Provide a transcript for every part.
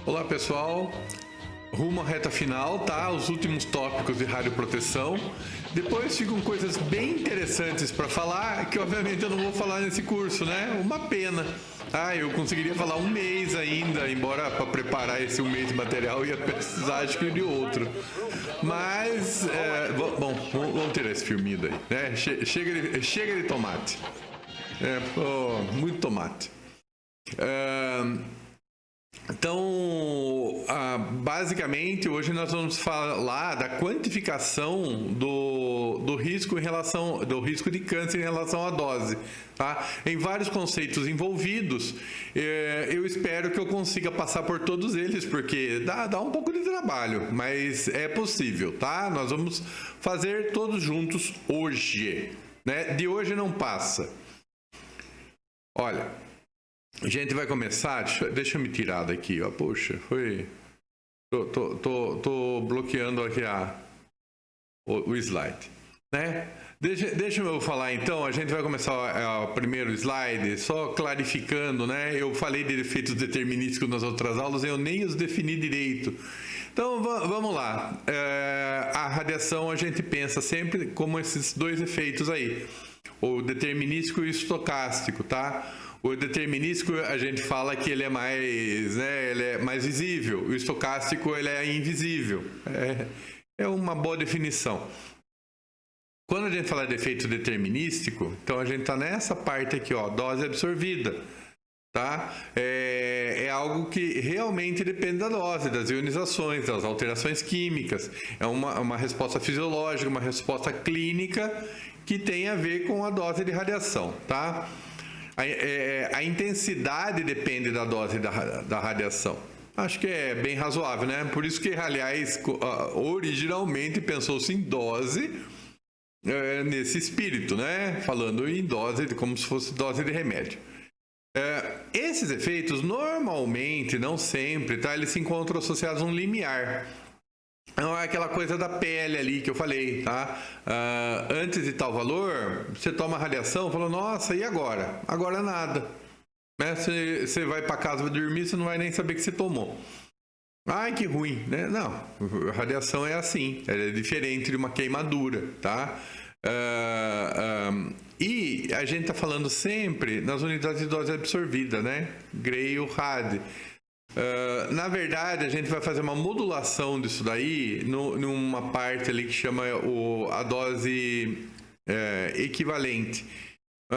Olá pessoal, rumo à reta final, tá? Os últimos tópicos de radioproteção. Depois ficam coisas bem interessantes para falar, que obviamente eu não vou falar nesse curso, né? Uma pena. Eu conseguiria falar um mês ainda, embora para preparar esse um mês de material ia precisar acho que de outro. Mas, bom, vamos tirar esse filminho daí, né? Chega de tomate. Muito tomate. Então, basicamente, hoje nós vamos falar da quantificação do risco de câncer em relação à dose, tá? Em vários conceitos envolvidos, eu espero que eu consiga passar por todos eles, porque dá um pouco de trabalho, mas é possível, tá? Nós vamos fazer todos juntos hoje, né? De hoje não passa. Olha, a gente vai começar, deixa eu me tirar daqui, ó, poxa, foi, tô bloqueando aqui o slide, né? Deixa eu falar então, a gente vai começar o primeiro slide, só clarificando, né? Eu falei de efeitos determinísticos nas outras aulas, eu nem os defini direito. Então, vamos lá. A radiação a gente pensa sempre como esses dois efeitos aí, o determinístico e o estocástico, tá? O determinístico a gente fala que ele é mais visível, o estocástico ele é invisível. É uma boa definição. Quando a gente fala de efeito determinístico, então a gente está nessa parte aqui, ó, dose absorvida, tá? É algo que realmente depende da dose, das ionizações, das alterações químicas. É uma resposta fisiológica, uma resposta clínica que tem a ver com a dose de radiação, tá? A intensidade depende da dose da radiação. Acho que é bem razoável, né? Por isso que, aliás, originalmente pensou-se em dose nesse espírito, né? Falando em dose, como se fosse dose de remédio. Esses efeitos, normalmente, não sempre, tá? Eles se encontram associados a um limiar. Não é aquela coisa da pele ali que eu falei, tá? Antes de tal valor, você toma radiação, falou, nossa, e agora? Agora nada. Né? Você vai para casa, vai dormir, você não vai nem saber que você tomou. Ai, que ruim, né? Não, a radiação é assim, é diferente de uma queimadura, tá? E a gente tá falando sempre nas unidades de dose absorvida, né? Gray ou Rad. Na verdade, a gente vai fazer uma modulação disso daí numa parte ali que chama a dose equivalente.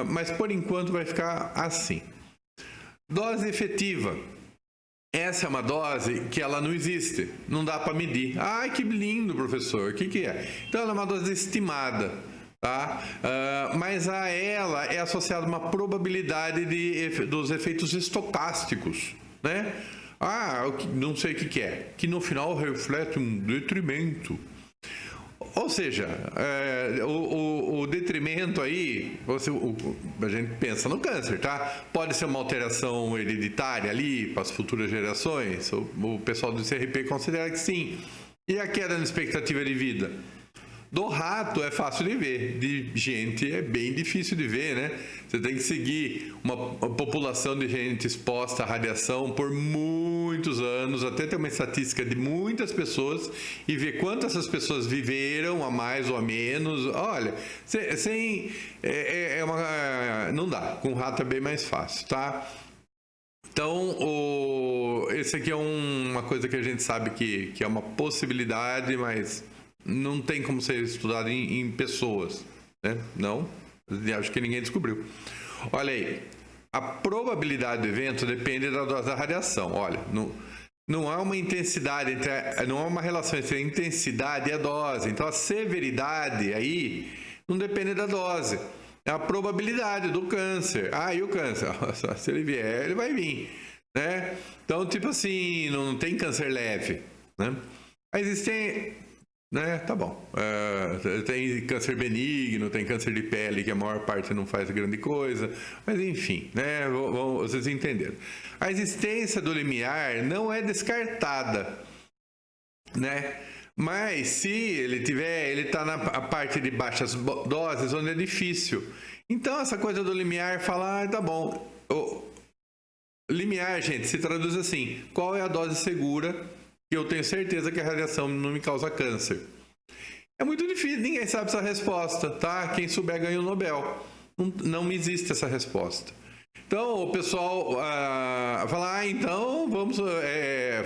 Mas, por enquanto, vai ficar assim. Dose efetiva. Essa é uma dose que ela não existe. Não dá para medir. Ai, que lindo, professor. O que é? Então, ela é uma dose estimada. Tá? Mas a ela é associada uma probabilidade dos efeitos estocásticos, né? Não sei o que é. Que no final reflete um detrimento. Ou seja, o detrimento aí, a gente pensa no câncer, tá? Pode ser uma alteração hereditária ali para as futuras gerações. O pessoal do CRP considera que sim. E a queda na expectativa de vida? Do rato é fácil de ver, de gente é bem difícil de ver, né? Você tem que seguir uma população de gente exposta à radiação por muitos anos, até ter uma estatística de muitas pessoas e ver quantas essas pessoas viveram, a mais ou a menos. Olha, não dá, com rato é bem mais fácil, tá? Então, esse aqui é uma coisa que a gente sabe que é uma possibilidade, mas não tem como ser estudado em pessoas, né? Não, acho que ninguém descobriu. Olha aí, a probabilidade do evento depende da dose da radiação. Olha, não há uma intensidade não há uma relação entre a intensidade e a dose. Então, a severidade aí não depende da dose. É a probabilidade do câncer. E o câncer? Se ele vier, ele vai vir, né? Então, tipo assim, não tem câncer leve, né? Mas existem... Né? Tá bom. Tem câncer benigno, tem câncer de pele, que a maior parte não faz grande coisa, mas enfim, né? Vocês entenderam. A existência do limiar não é descartada, né? Mas se ele está na parte de baixas doses, onde é difícil. Então, essa coisa do limiar, falar, tá bom, limiar, gente, se traduz assim: qual é a dose segura que eu tenho certeza que a radiação não me causa câncer? É muito difícil, ninguém sabe essa resposta, tá? Quem souber ganha o Nobel. Não existe essa resposta. Então, o pessoal fala, então vamos,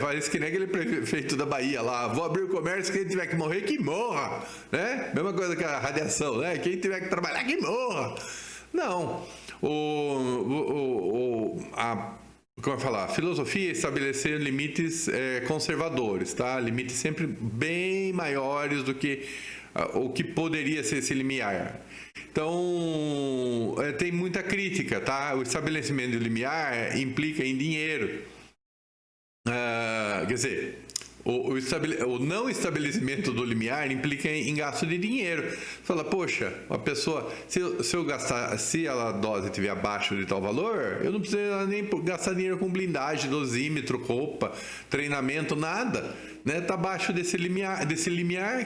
faz que nem aquele prefeito da Bahia lá, vou abrir o comércio, quem tiver que morrer, que morra, né? Mesma coisa que a radiação, né? Quem tiver que trabalhar, que morra. Não. Como eu falar? A filosofia é estabelecer limites conservadores, tá? Limites sempre bem maiores do que o que poderia ser esse limiar. Então, tem muita crítica, tá? O estabelecimento de limiar implica em dinheiro. Quer dizer, o não estabelecimento do limiar implica em gasto de dinheiro. Você fala, poxa, uma pessoa, se eu gastar, se a dose estiver abaixo de tal valor, eu não preciso nem gastar dinheiro com blindagem, dosímetro, roupa, treinamento, nada. Né? Tá abaixo desse limiar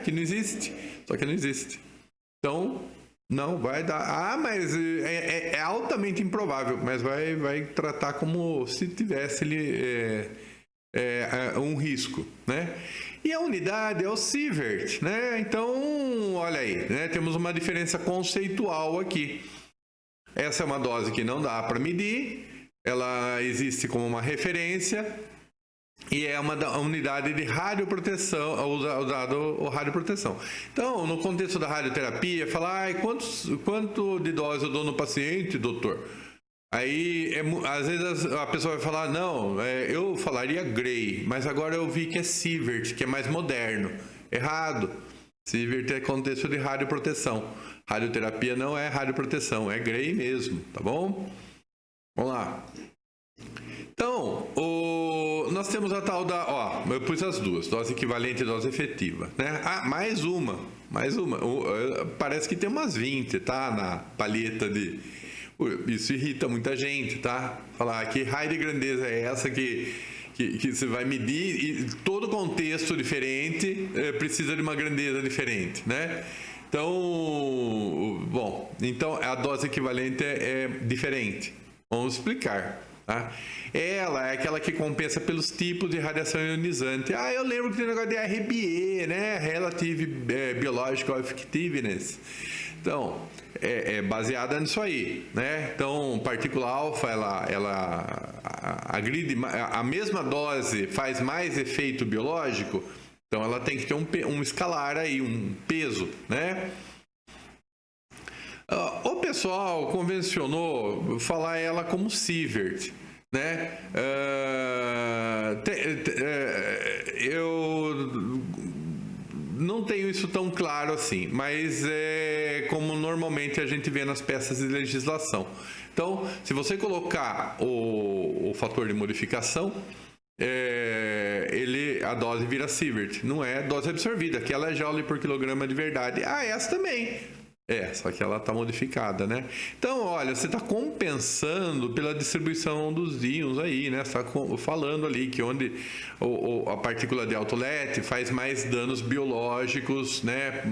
que não existe. Só que não existe. Então, não vai dar. Mas é altamente improvável, mas vai tratar como se tivesse um risco, né? E a unidade é o sievert, né? Então, olha aí, né? Temos uma diferença conceitual aqui. Essa é uma dose que não dá para medir, ela existe como uma referência e é uma unidade de radioproteção, usado o radioproteção. Então, no contexto da radioterapia, falar, quanto de dose eu dou no paciente, doutor? Aí, às vezes a pessoa vai falar, não, eu falaria Gray, mas agora eu vi que é sievert, que é mais moderno. Errado. Sievert é contexto de radioproteção. Radioterapia não é radioproteção, é Gray mesmo, tá bom? Vamos lá. Então, nós temos a tal da, eu pus as duas, dose equivalente e dose efetiva, né? Mais uma. Parece que tem umas 20, tá? Na palheta de... Isso irrita muita gente, tá? Falar que raio de grandeza é essa que você vai medir e todo contexto diferente precisa de uma grandeza diferente, né? Então, então a dose equivalente é diferente. Vamos explicar, tá? Ela é aquela que compensa pelos tipos de radiação ionizante. Eu lembro que tem um negócio de RBE, né? Relative Biological Effectiveness. Então, é baseada nisso aí, né? Então, partícula alfa, ela agride, a mesma dose faz mais efeito biológico, então ela tem que ter um escalar aí, um peso, né? O pessoal convencionou falar ela como sievert, né? Eu não tenho isso tão claro assim, mas é como normalmente a gente vê nas peças de legislação. Então, se você colocar o fator de modificação, a dose vira sievert, não é dose absorvida, aquela é joule por quilograma de verdade. Essa também. Só que ela está modificada, né? Então, olha, você está compensando pela distribuição dos íons aí, né? Você está falando ali que onde a partícula de alto LET faz mais danos biológicos, né?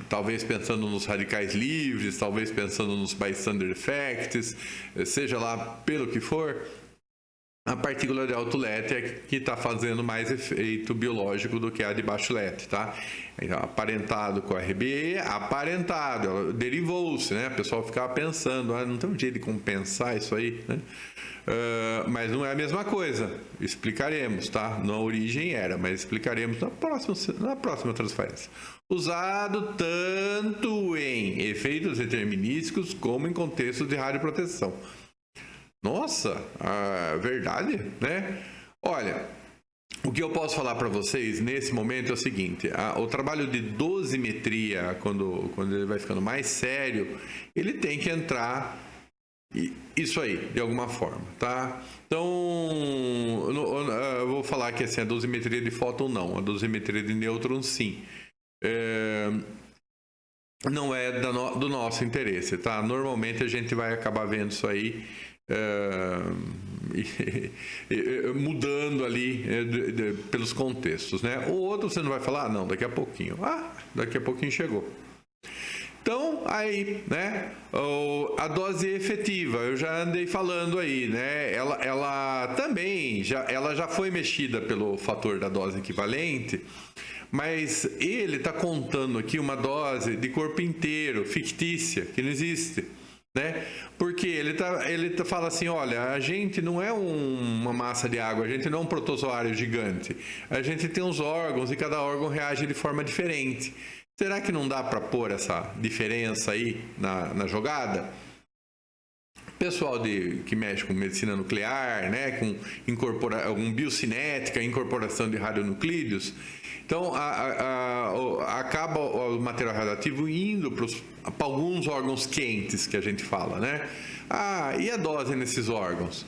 Talvez pensando nos radicais livres, talvez pensando nos bystander effects, seja lá pelo que for. A partícula de alto LET é que está fazendo mais efeito biológico do que a de baixo LET, tá? Então, aparentado com a RBE, ela derivou-se, né? O pessoal ficava pensando, não tem um jeito de compensar isso aí, né? Mas não é a mesma coisa. Explicaremos, tá? Na origem era, mas explicaremos na próxima transferência. Usado tanto em efeitos determinísticos como em contextos de radioproteção. Nossa, verdade, né? Olha, o que eu posso falar para vocês nesse momento é o seguinte: o trabalho de dosimetria, quando ele vai ficando mais sério, ele tem que entrar isso aí, de alguma forma, tá? Então, eu vou falar que assim, a dosimetria de fóton não, a dosimetria de nêutron sim. Não é do nosso interesse, tá? Normalmente a gente vai acabar vendo isso aí mudando ali pelos contextos, né? O outro você não vai falar, não, daqui a pouquinho. Daqui a pouquinho chegou. Então, aí, né, a dose efetiva, eu já andei falando aí, né, ela também, ela já foi mexida pelo fator da dose equivalente, mas ele está contando aqui uma dose de corpo inteiro, fictícia, que não existe, né? Porque ele fala assim, olha, a gente não é uma massa de água, a gente não é um protozoário gigante, a gente tem uns órgãos e cada órgão reage de forma diferente. Será que não dá para pôr essa diferença aí na jogada? Pessoal que mexe com medicina nuclear, né, com biocinética, incorporação de radionucleídeos, então acaba o material radioativo indo para alguns órgãos quentes que a gente fala, né? E a dose nesses órgãos?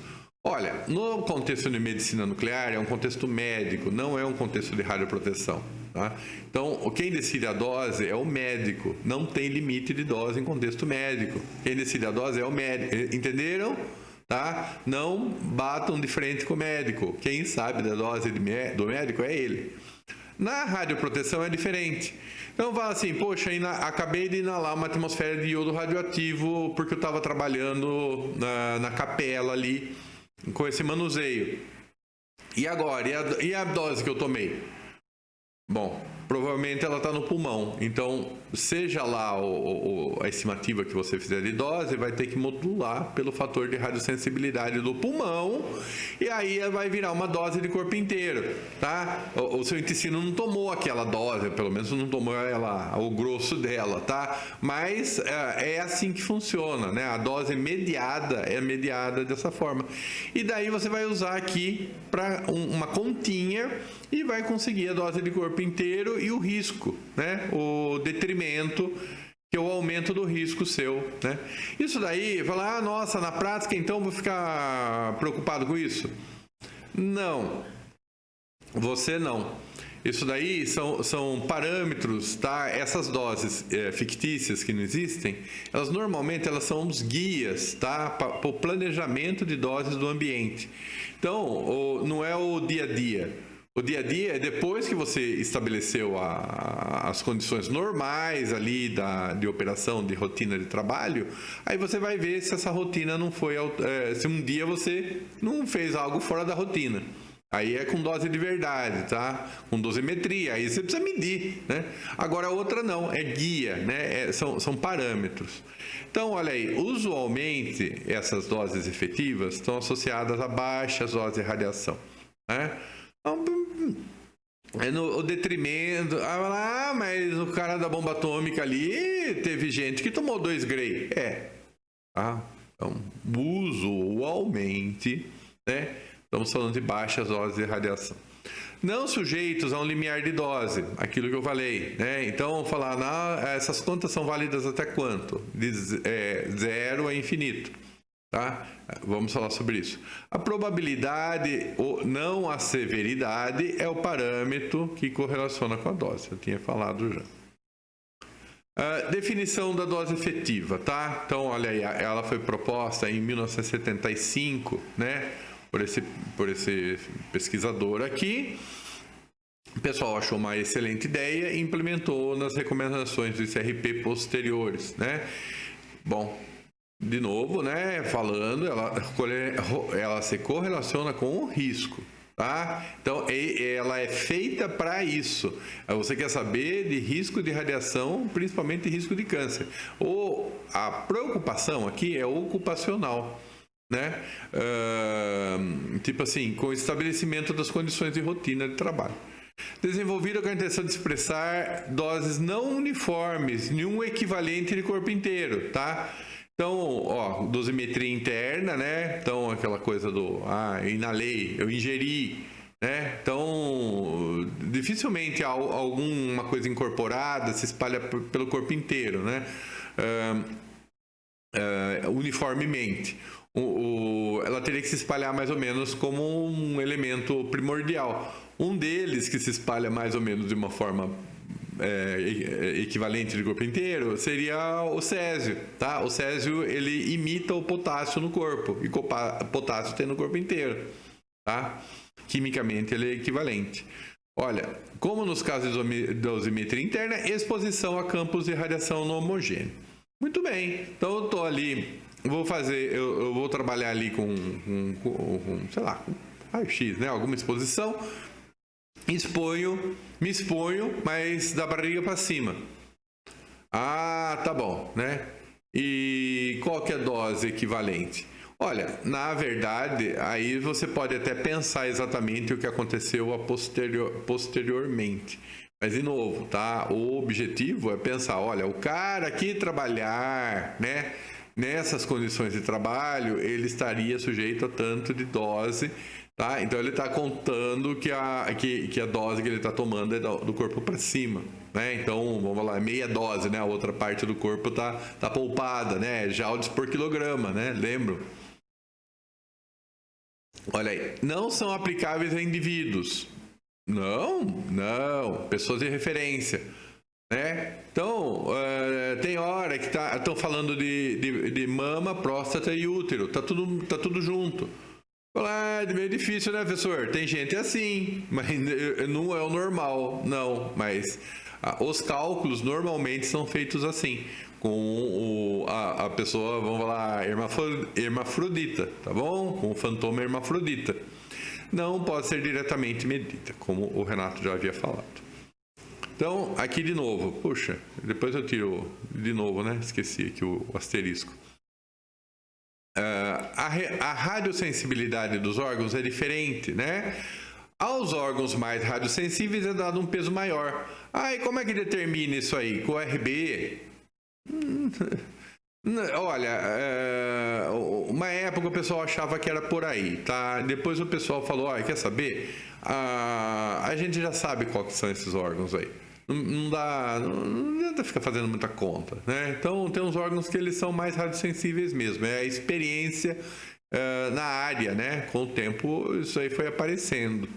Olha, no contexto de medicina nuclear é um contexto médico, não é um contexto de radioproteção. Tá? Então, quem decide a dose é o médico. Não tem limite de dose em contexto médico. Quem decide a dose é o médico. Entenderam? Tá? Não batam de frente com o médico. Quem sabe da dose do médico é ele. Na radioproteção é diferente. Então, fala assim, poxa, acabei de inalar uma atmosfera de iodo radioativo porque eu estava trabalhando na capela ali com esse manuseio. E agora? E a dose que eu tomei? Bom, provavelmente ela está no pulmão. Então, seja lá a estimativa que você fizer de dose, vai ter que modular pelo fator de radiosensibilidade do pulmão. E aí vai virar uma dose de corpo inteiro, tá? O seu intestino não tomou aquela dose, pelo menos não tomou o grosso dela, tá? Mas é assim que funciona, né? A dose mediada é mediada dessa forma. E daí você vai usar aqui para uma continha e vai conseguir a dose de corpo inteiro e o risco, né? O detrimento, que é o aumento do risco seu, né? Isso daí, falar, nossa, na prática, então vou ficar preocupado com isso? Não, você não. Isso daí são parâmetros, tá? Essas doses fictícias que não existem, normalmente são os guias, tá? Para o planejamento de doses do ambiente. Então, não é o dia a dia. O dia a dia é depois que você estabeleceu as condições normais ali de operação, de rotina de trabalho, aí você vai ver se essa rotina não foi... se um dia você não fez algo fora da rotina. Aí é com dose de verdade, tá? Com dosimetria, aí você precisa medir, né? Agora a outra não, é guia, né? São parâmetros. Então, olha aí, usualmente essas doses efetivas estão associadas a baixas doses de radiação, né? É no detrimento. Mas o cara da bomba atômica ali teve gente que tomou 2 Grey. Então, usualmente, né? Estamos falando de baixas doses de radiação. Não sujeitos a um limiar de dose, aquilo que eu falei, né? Então, falar, essas contas são válidas até quanto? De 0 a infinito. Tá? Vamos falar sobre isso. A probabilidade ou não a severidade é o parâmetro que correlaciona com a dose. Eu tinha falado já. Definição da dose efetiva, tá? Então, olha aí, ela foi proposta em 1975, né? Por esse pesquisador aqui. O pessoal achou uma excelente ideia e implementou nas recomendações do ICRP posteriores, né? Bom, de novo, né, falando, ela se correlaciona com o risco, tá? Então, ela é feita para isso. Você quer saber de risco de radiação, principalmente risco de câncer. A preocupação aqui é ocupacional, né? Tipo assim, com o estabelecimento das condições de rotina de trabalho. Desenvolvida com a intenção de expressar doses não uniformes, nenhum equivalente de corpo inteiro, tá? Então, dosimetria interna, né? Então, aquela coisa eu inalei, eu ingeri, né? Então, dificilmente alguma coisa incorporada se espalha pelo corpo inteiro, né? Uniformemente. Ela teria que se espalhar mais ou menos como um elemento primordial. Um deles que se espalha mais ou menos de uma forma equivalente de corpo inteiro seria o césio, tá? O césio, ele imita o potássio no corpo e o potássio tem no corpo inteiro, tá? Quimicamente ele é equivalente. Olha, como nos casos de dosimetria interna, exposição a campos de radiação não homogêneo. Muito bem, então eu estou ali, eu vou trabalhar ali com sei lá, com raio-x, né? Alguma exposição, me exponho, mas da barriga para cima. Ah, tá bom, né? E qual que é a dose equivalente? Olha, na verdade, aí você pode até pensar exatamente o que aconteceu posteriormente. Mas, de novo, tá? O objetivo é pensar, olha, o cara que trabalhar, né, nessas condições de trabalho, ele estaria sujeito a tanto de dose, tá? Então, ele está contando que a dose que ele está tomando é do corpo para cima, né? Então, vamos lá, meia dose, né? A outra parte do corpo tá poupada, né? Joules por quilograma, né? Lembram? Olha aí, não são aplicáveis a indivíduos. Não, pessoas de referência, né? Então, tem hora que estão falando de mama, próstata e útero, tá tudo junto. É meio difícil, né, professor? Tem gente assim, mas não é o normal, não. Mas os cálculos normalmente são feitos assim, com a pessoa, vamos falar, hermafrodita, tá bom? Com o fantoma hermafrodita. Não pode ser diretamente medida, como o Renato já havia falado. Então, aqui de novo, puxa, depois eu tiro de novo, né? Esqueci aqui o asterisco. A radiosensibilidade dos órgãos é diferente, né? Aos órgãos mais radiosensíveis é dado um peso maior. E como é que determina isso aí? Com o RB? Olha, uma época o pessoal achava que era por aí, tá? Depois o pessoal falou, quer saber? A gente já sabe quais são esses órgãos aí. Não adianta ficar fazendo muita conta, né? Então, tem uns órgãos que eles são mais radiosensíveis mesmo. É a experiência na área, né? Com o tempo, isso aí foi aparecendo.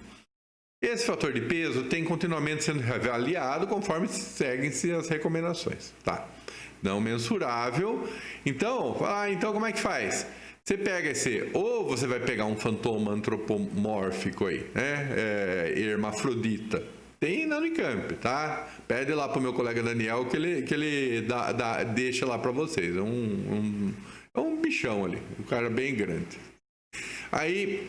Esse fator de peso tem continuamente sendo reavaliado conforme seguem-se as recomendações, tá? Não mensurável. Então, então como é que faz? Você pega ou você vai pegar um fantoma antropomórfico aí, né? Hermafrodita. Tem na Unicamp, tá? Pede lá pro meu colega Daniel que ele deixa lá para vocês. É um bichão ali, um cara bem grande. Aí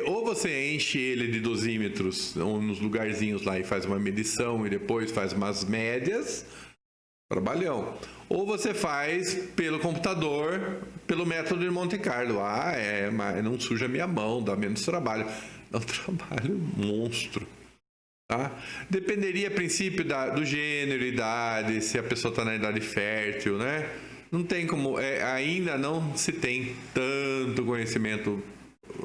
ou você enche ele de dosímetros nos lugarzinhos lá e faz uma medição e depois faz umas médias, trabalhão. Ou você faz pelo computador, pelo método de Monte Carlo. Mas não suja minha mão, dá menos trabalho. É um trabalho monstro. Tá? Dependeria, a princípio, do gênero, idade, se a pessoa está na idade fértil, né? Não tem como, ainda não se tem tanto conhecimento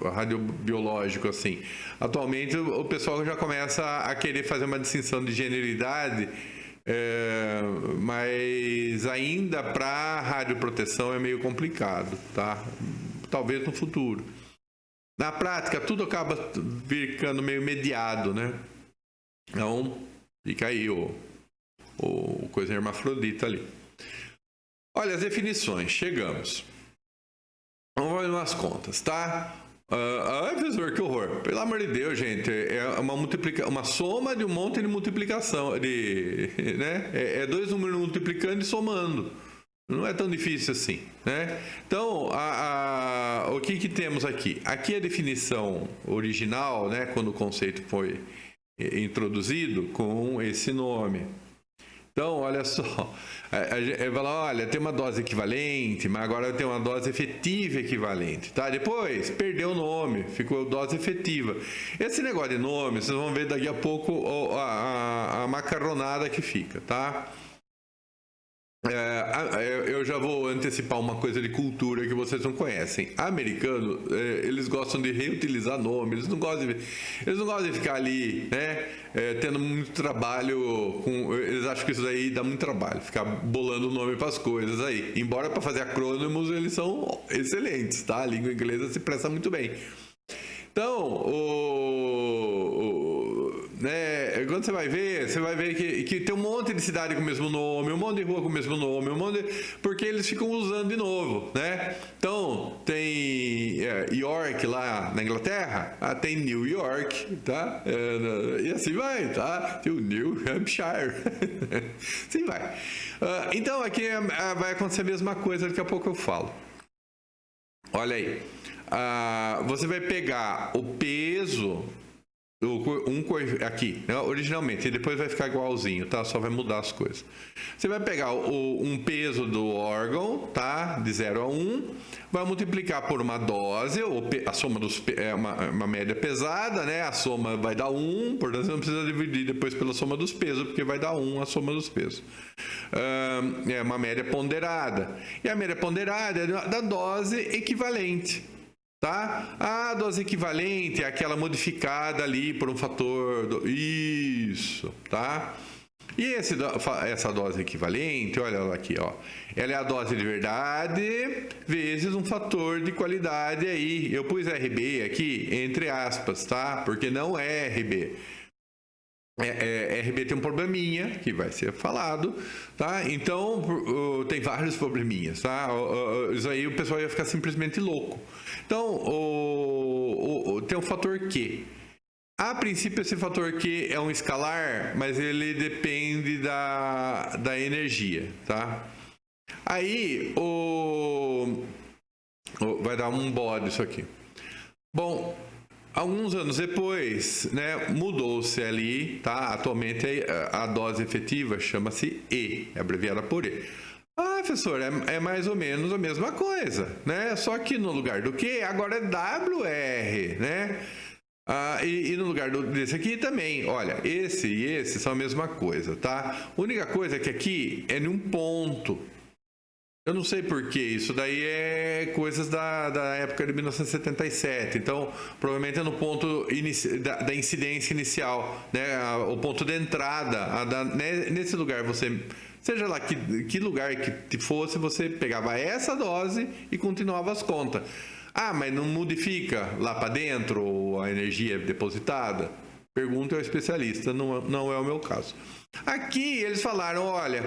radiobiológico assim. Atualmente, o pessoal já começa a querer fazer uma distinção de gênero e idade, mas ainda para radioproteção é meio complicado, tá? Talvez no futuro. Na prática, tudo acaba ficando meio mediado, né? Então, fica aí o coisa hermafrodita ali. Olha as definições, chegamos. Vamos fazer umas contas, tá? Professor, que horror. Pelo amor de Deus, gente, é uma soma de um monte de multiplicação, né? É dois números multiplicando e somando. Não é tão difícil assim, né? Então, o que temos aqui? Aqui é a definição original, né? Quando o conceito foi introduzido com esse nome. Então, olha só, olha, tem uma dose equivalente, mas agora tem uma dose efetiva equivalente, tá? Depois, perdeu o nome, ficou dose efetiva. Esse negócio de nome, vocês vão ver daqui a pouco a macarronada que fica, tá? Eu já vou antecipar uma coisa de cultura que vocês não conhecem. Americano, eles gostam de reutilizar nomes, eles não gostam de ficar ali, né, tendo muito trabalho eles acham que isso daí dá muito trabalho, ficar bolando nome para as coisas aí. Embora para fazer acrônimos eles são excelentes, tá? A língua inglesa se presta muito bem. Então, né, quando você vai ver que tem um monte de cidade com o mesmo nome, um monte de rua com o mesmo nome, porque eles ficam usando de novo, né? Então, tem York lá na Inglaterra, tem New York, tá? E assim vai, tá? Tem o New Hampshire. Assim vai. Então, aqui vai acontecer a mesma coisa, daqui a pouco eu falo. Olha aí. Você vai pegar o peso aqui, né, originalmente, e depois vai ficar igualzinho, tá? Só vai mudar as coisas. Você vai pegar um peso do órgão, tá? De 0 a 1, vai multiplicar por uma dose, a soma é uma média pesada, né? A soma vai dar 1, portanto você não precisa dividir depois pela soma dos pesos, porque vai dar 1 a soma dos pesos. É uma média ponderada. E a média ponderada é da dose equivalente. Tá? A dose equivalente é aquela modificada ali por um fator. Isso, tá? E essa dose equivalente, olha ela aqui, ó. Ela é a dose de verdade vezes um fator de qualidade aí. Eu pus RB aqui entre aspas, tá? Porque não é RB. RB tem um probleminha que vai ser falado, tá? Então tem vários probleminhas, tá? Isso aí o pessoal ia ficar simplesmente louco. Então tem um fator Q. A princípio esse fator Q é um escalar, mas ele depende da energia, tá? Aí vai dar um bode isso aqui. Bom, alguns anos depois, né, mudou-se ali, tá? Atualmente a dose efetiva chama-se E, é abreviada por E. Professor, é mais ou menos a mesma coisa, né? Só que no lugar do Q, agora é WR, né? E no lugar desse aqui também, olha, esse e esse são a mesma coisa, tá? A única coisa é que aqui é num ponto. Eu não sei porquê, isso daí é coisas da época de 1977, então provavelmente é no ponto da incidência inicial, né? O ponto de entrada, nesse lugar você, seja lá que lugar que fosse, você pegava essa dose e continuava as contas. Mas não modifica lá para dentro a energia depositada? Pergunta ao especialista, não é o meu caso. Aqui eles falaram, olha...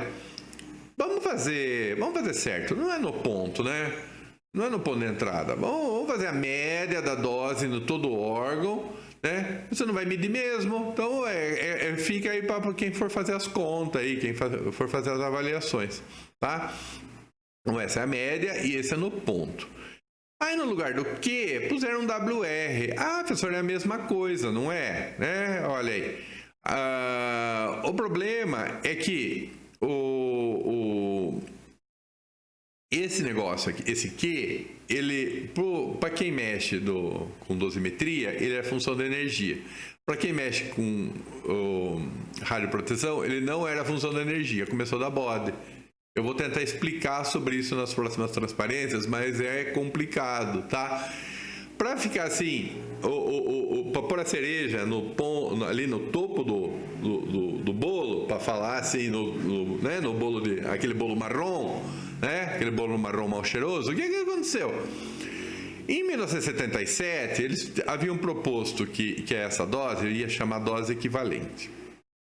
Vamos fazer certo, não é no ponto, né? Não é no ponto de entrada. Vamos fazer a média da dose no todo o órgão, né? Você não vai medir mesmo, então fica aí para quem for fazer as contas aí, quem for fazer as avaliações, tá? Então essa é a média e esse é no ponto. Aí no lugar do Q, puseram um WR. Professor, é a mesma coisa, não é? Né? Olha aí. O problema é que esse negócio aqui, esse Q, ele, para quem mexe com dosimetria, ele é função da energia. Para quem mexe com radioproteção, ele não era função da energia, começou da bode. Eu vou tentar explicar sobre isso nas próximas transparências, mas é complicado, tá? Para ficar assim, para pôr a cereja ali no topo do bolo, para falar assim, né, no bolo aquele bolo marrom, né, aquele bolo marrom mal cheiroso, o que aconteceu? Em 1977, eles haviam proposto que essa dose ia chamar dose equivalente.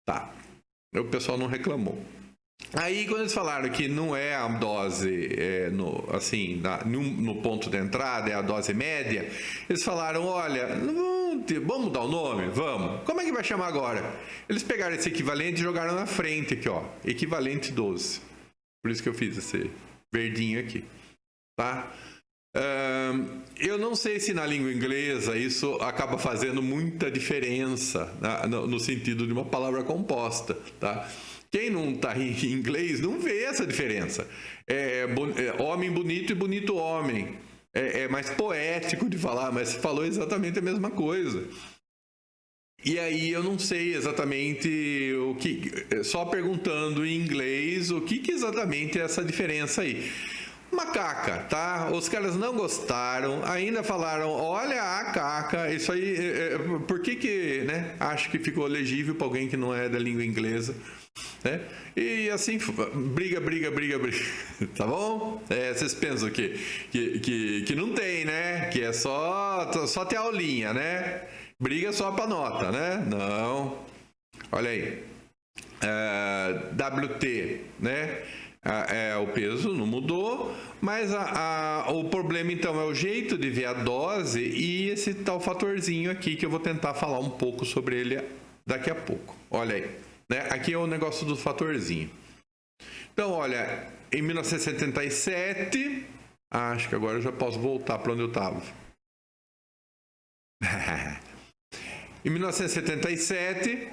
Tá. O pessoal não reclamou. Aí, quando eles falaram que não é a dose no ponto de entrada, é a dose média, eles falaram, olha, vamos mudar o nome? Vamos. Como é que vai chamar agora? Eles pegaram esse equivalente e jogaram na frente aqui, ó, equivalente 12. Por isso que eu fiz esse verdinho aqui, tá? Eu não sei se na língua inglesa isso acaba fazendo muita diferença, no sentido de uma palavra composta, tá? Quem não está em inglês não vê essa diferença. Homem bonito e bonito homem. É mais poético de falar, mas falou exatamente a mesma coisa. E aí eu não sei exatamente o que... Só perguntando em inglês o que exatamente é essa diferença aí. Macaca, tá? Os caras não gostaram, ainda falaram, olha a caca, isso aí... Por que né? Acho que ficou legível para alguém que não é da língua inglesa. Né? E assim, briga, tá bom? Vocês pensam que não tem, né? Que é só ter aulinha, né? briga só para nota, né? Não. Olha aí. WT, né? O peso não mudou, mas o problema então é o jeito de ver a dose e esse tal fatorzinho aqui que eu vou tentar falar um pouco sobre ele daqui a pouco. Olha aí, né? Aqui é o negócio do fatorzinho. Então, olha, em 1977, acho que agora eu já posso voltar para onde eu estava. Em 1977,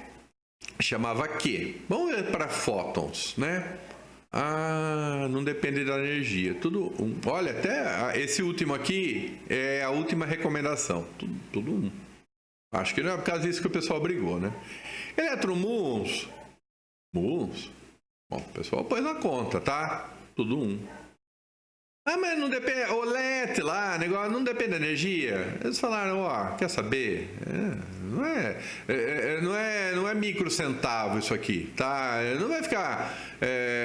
chamava Q. Vamos ver para fótons, né? Não depende da energia. Tudo um. Olha, até esse último aqui é a última recomendação. Tudo um. Acho que não é por causa disso que o pessoal brigou, né? Eletromuons. Muons. Bom, o pessoal pôs na conta, tá? Tudo um. Mas não depende. O LED lá, negócio, não depende da energia. Eles falaram, quer saber? Não é microcentavo isso aqui, tá? Não vai ficar.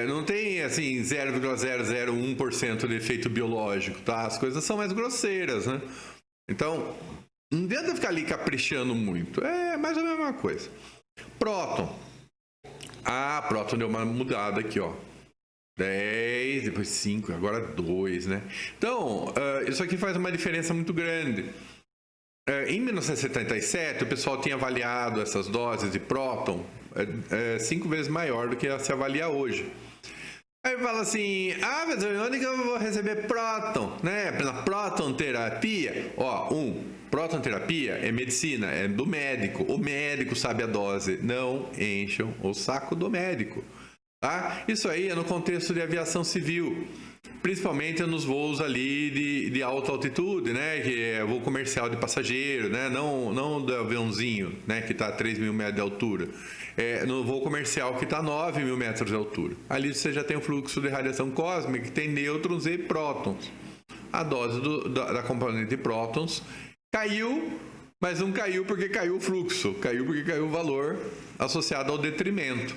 Não tem assim 0,001% de efeito biológico, tá? As coisas são mais grosseiras, né? Então, não adianta ficar ali caprichando muito. É mais ou menos a mesma coisa. Próton. Próton deu uma mudada aqui, ó. 10, depois 5, agora 2, né? Então, isso aqui faz uma diferença muito grande. Em 1977, o pessoal tinha avaliado essas doses de próton 5 vezes maior do que se avalia hoje. Aí fala assim, mas onde que eu vou receber próton? Né? Na próton terapia, próton terapia é medicina, é do médico. O médico sabe a dose. Não encham o saco do médico. Tá? Isso aí é no contexto de aviação civil, principalmente nos voos ali de alta altitude, né? Que é voo comercial de passageiro, né? Não do aviãozinho, né? Que está a 3.000 metros de altura. No voo comercial que está a 9.000 metros de altura. Ali você já tem um fluxo de radiação cósmica que tem nêutrons e prótons. A dose da componente de prótons caiu, mas não caiu porque caiu o fluxo, caiu porque caiu o valor associado ao detrimento.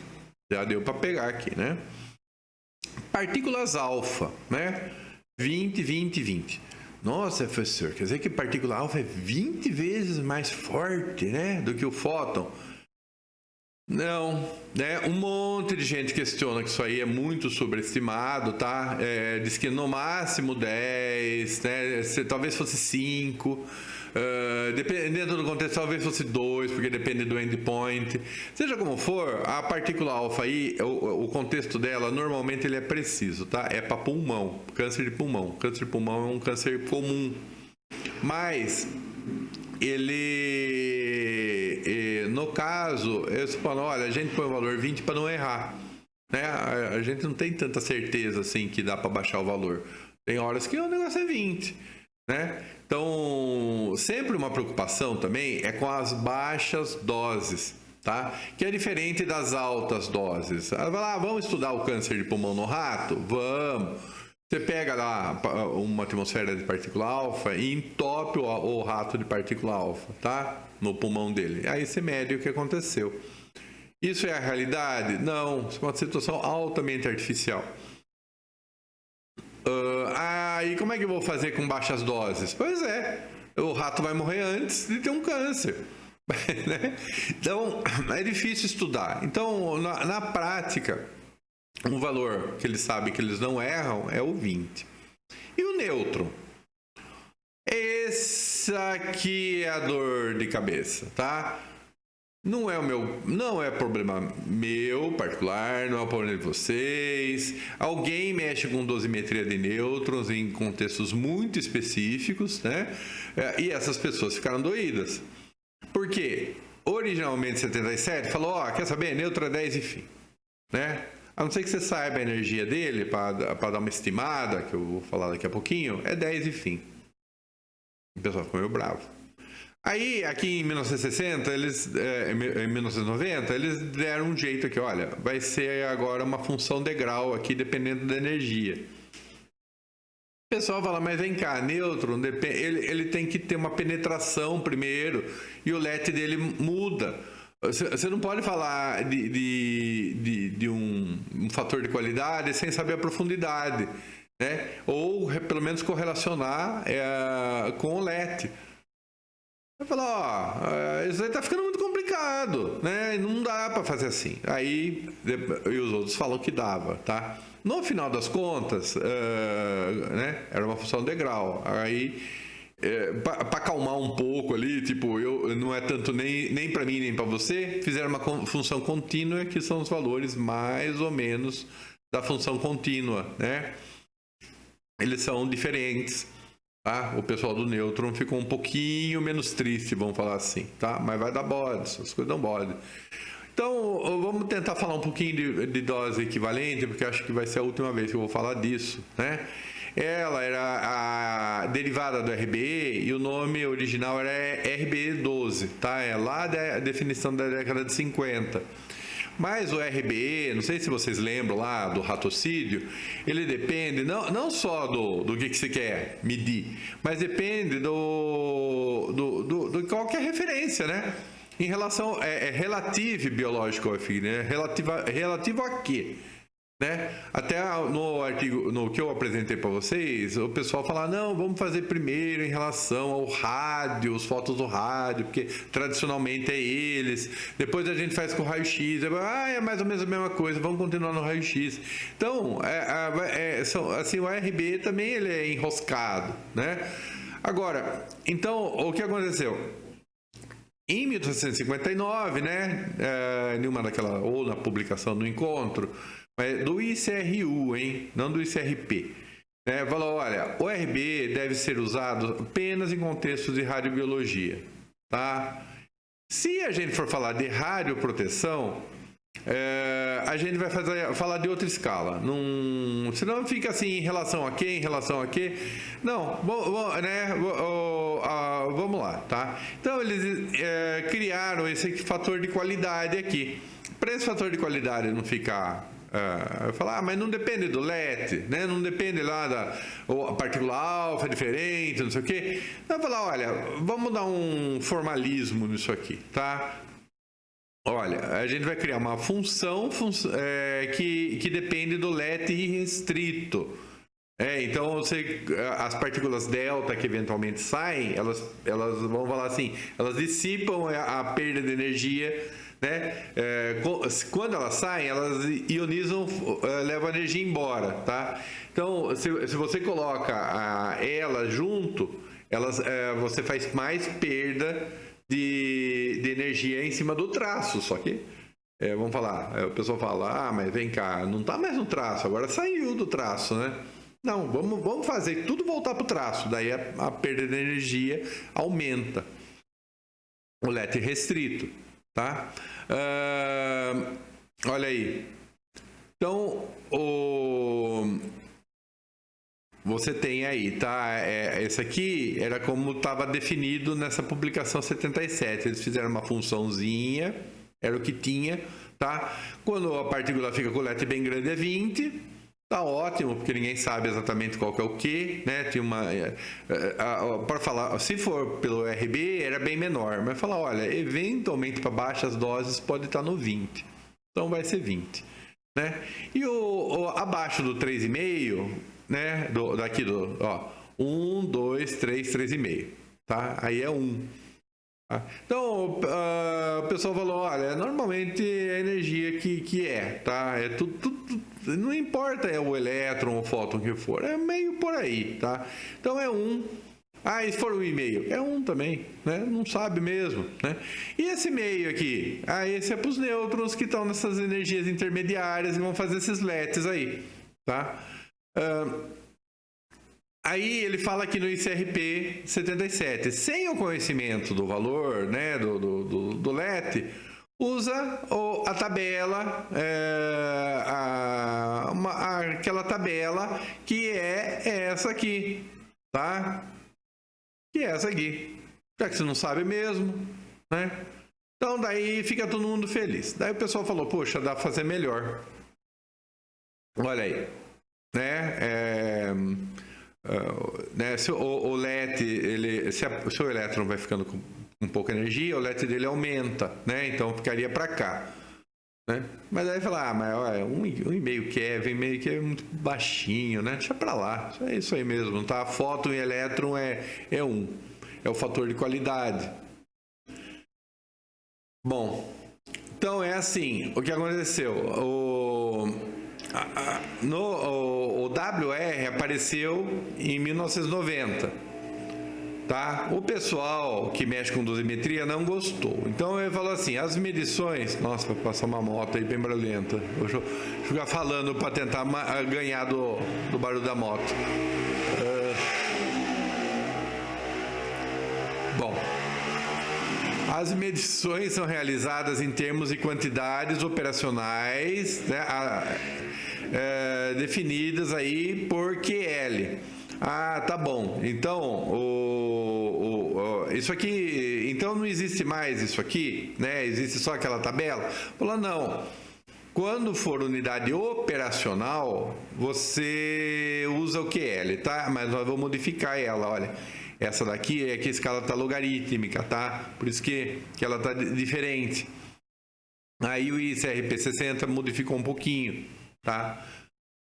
Já deu para pegar aqui, né? Partículas alfa, né? 20, 20, 20. Nossa, professor, quer dizer que partícula alfa é 20 vezes mais forte, né? Do que o fóton? Não, né? Um monte de gente questiona que isso aí é muito sobreestimado, tá? Diz que no máximo 10, né? Talvez fosse 5. Dependendo do contexto, talvez fosse 2, porque depende do endpoint. Seja como for, a partícula alfa aí, o contexto dela, normalmente ele é preciso, tá? É para pulmão, câncer de pulmão. Câncer de pulmão é um câncer comum. Mas ele, no caso, eles falam, olha, a gente põe o valor 20 para não errar, né? A gente não tem tanta certeza assim que dá para baixar o valor. Tem horas que o negócio é 20, né? Então, sempre uma preocupação também é com as baixas doses, tá? Que é diferente das altas doses. Vai lá, vamos estudar o câncer de pulmão no rato? Vamos. Você pega lá uma atmosfera de partícula alfa e entope o rato de partícula alfa, tá? No pulmão dele. Aí você mede o que aconteceu. Isso é a realidade? Não. Isso é uma situação altamente artificial. E como é que eu vou fazer com baixas doses? Pois é, o rato vai morrer antes de ter um câncer. Né? Então, é difícil estudar. Então, na prática, um valor que eles sabem que eles não erram é o 20. E o nêutron? Essa aqui é a dor de cabeça, tá? Não é problema meu particular, não é o problema de vocês. Alguém mexe com dosimetria de nêutrons em contextos muito específicos, né? E essas pessoas ficaram doídas. Por quê? Originalmente, 77 falou, quer saber? Nêutron é 10 e fim, né? A não ser que você saiba a energia dele, para dar uma estimada, que eu vou falar daqui a pouquinho, é 10 e fim. O pessoal ficou meio bravo. Aí, aqui em 1960, em 1990, eles deram um jeito aqui, olha, vai ser agora uma função degrau aqui, dependendo da energia. O pessoal fala, mas vem cá, nêutron, ele tem que ter uma penetração primeiro, e o LED dele muda. Você não pode falar de um fator de qualidade sem saber a profundidade, né? Ou, pelo menos, correlacionar com o LED. Vai falar, ó, isso aí tá ficando muito complicado, né? Não dá para fazer assim. Aí, e os outros falam que dava, tá? No final das contas, né? Era uma função degrau. Aí, para acalmar um pouco ali, tipo, não é tanto nem para mim nem para você, fizeram uma função contínua, que são os valores mais ou menos da função contínua, né? Eles são diferentes. Tá? O pessoal do nêutron ficou um pouquinho menos triste, vamos falar assim, tá? Mas vai dar bode, essas coisas dão bode. Então, vamos tentar falar um pouquinho de dose equivalente, porque acho que vai ser a última vez que eu vou falar disso, né? Ela era a derivada do RBE e o nome original era RBE12, tá? É lá da definição da década de 50. Mas o RBE, não sei se vocês lembram lá do raticídio, ele depende não só do que você quer medir, mas depende de qualquer referência, né? Em relação, relativo biológico, né? Relativo a quê? Né? Até no artigo, no que eu apresentei para vocês, o pessoal fala, não, vamos fazer primeiro em relação ao rádio, os fotos do rádio, porque tradicionalmente é eles, depois a gente faz com o raio-x, é mais ou menos a mesma coisa, vamos continuar no raio-x. Então, assim, o RB também ele é enroscado, né? Agora, então, o que aconteceu? Em 1859, né, ou na publicação do encontro, do ICRU, hein? Não do ICRP. Falou, olha, o RB deve ser usado apenas em contextos de radiobiologia, tá? Se a gente for falar de radioproteção, a gente vai falar de outra escala. Senão fica assim, em relação a quê, em relação a quê. Não, vamos lá, tá? Então, eles criaram esse fator de qualidade aqui. Para esse fator de qualidade não ficar... falar, mas não depende do LET, né? Não depende lá a partícula alfa é diferente, não sei o quê. Vai falar, olha, vamos dar um formalismo nisso aqui, tá? Olha, a gente vai criar uma função que depende do LET irrestrito. Então, as partículas delta que eventualmente saem, elas vão falar assim, elas dissipam a perda de energia, né? Quando elas saem, elas ionizam, levam a energia embora, tá? Então, se você coloca ela junto, você faz mais perda de energia em cima do traço, só que vamos falar, o pessoal fala, mas vem cá, não está mais no traço, agora saiu do traço, né? Não, vamos fazer tudo voltar para o traço, daí a perda de energia aumenta. O LET restrito, tá? Olha aí. Então, você tem aí, tá? Esse aqui era como estava definido nessa publicação 77. Eles fizeram uma funçãozinha, era o que tinha, tá? Quando a partícula fica com o LET bem grande é 20, tá ótimo, porque ninguém sabe exatamente qual que é o que, né? Tinha para falar, se for pelo RB, era bem menor, mas falar, olha, eventualmente para baixas doses pode estar no 20, então vai ser 20, né? E abaixo do 3,5, né? Daqui 1, 2, 3, 3,5, tá? Aí é 1. Tá? Então, o pessoal falou, olha, normalmente é a energia que tá? É tudo, não importa o elétron ou o fóton que for, é meio por aí, tá? Então é 1. E se for 1,5? É 1 também, né? Não sabe mesmo, né? E esse meio aqui? Esse é para os nêutrons que estão nessas energias intermediárias e vão fazer esses LETs aí, tá? Aí ele fala aqui no ICRP 77, sem o conhecimento do valor, né, do LET, usa a tabela, aquela tabela que é essa aqui, tá? Que é essa aqui. Já que você não sabe mesmo, né? Então daí fica todo mundo feliz. Daí o pessoal falou, poxa, dá para fazer melhor. Olha aí, né? Se o LET, se o elétron vai ficando com pouca energia, o LET dele aumenta, né? Então ficaria para cá, né? Mas aí fala, mas olha, 1,5 Kev, 1,5 Kev é muito baixinho, né? Deixa para lá, é isso aí mesmo, tá? Fóton e elétron é 1, é o fator de qualidade, Bom, então é assim, o que aconteceu? O WR apareceu em 1990, tá? O pessoal que mexe com dosimetria não gostou. Então ele falou assim, as medições... Nossa, vai passar uma moto aí bem barulhenta. Vou ficar falando para tentar ganhar do barulho da moto. Bom... As medições são realizadas em termos de quantidades operacionais, né, definidas aí por QL. Ah, tá bom. Então, isso aqui... Então, não existe mais isso aqui, né? Existe só aquela tabela? Falou, não. Quando for unidade operacional, você usa o QL, tá? Mas nós vamos modificar ela, olha. Essa daqui é que a escala está logarítmica, tá? Por isso que ela está diferente. Aí o ICRP 60 modificou um pouquinho, tá?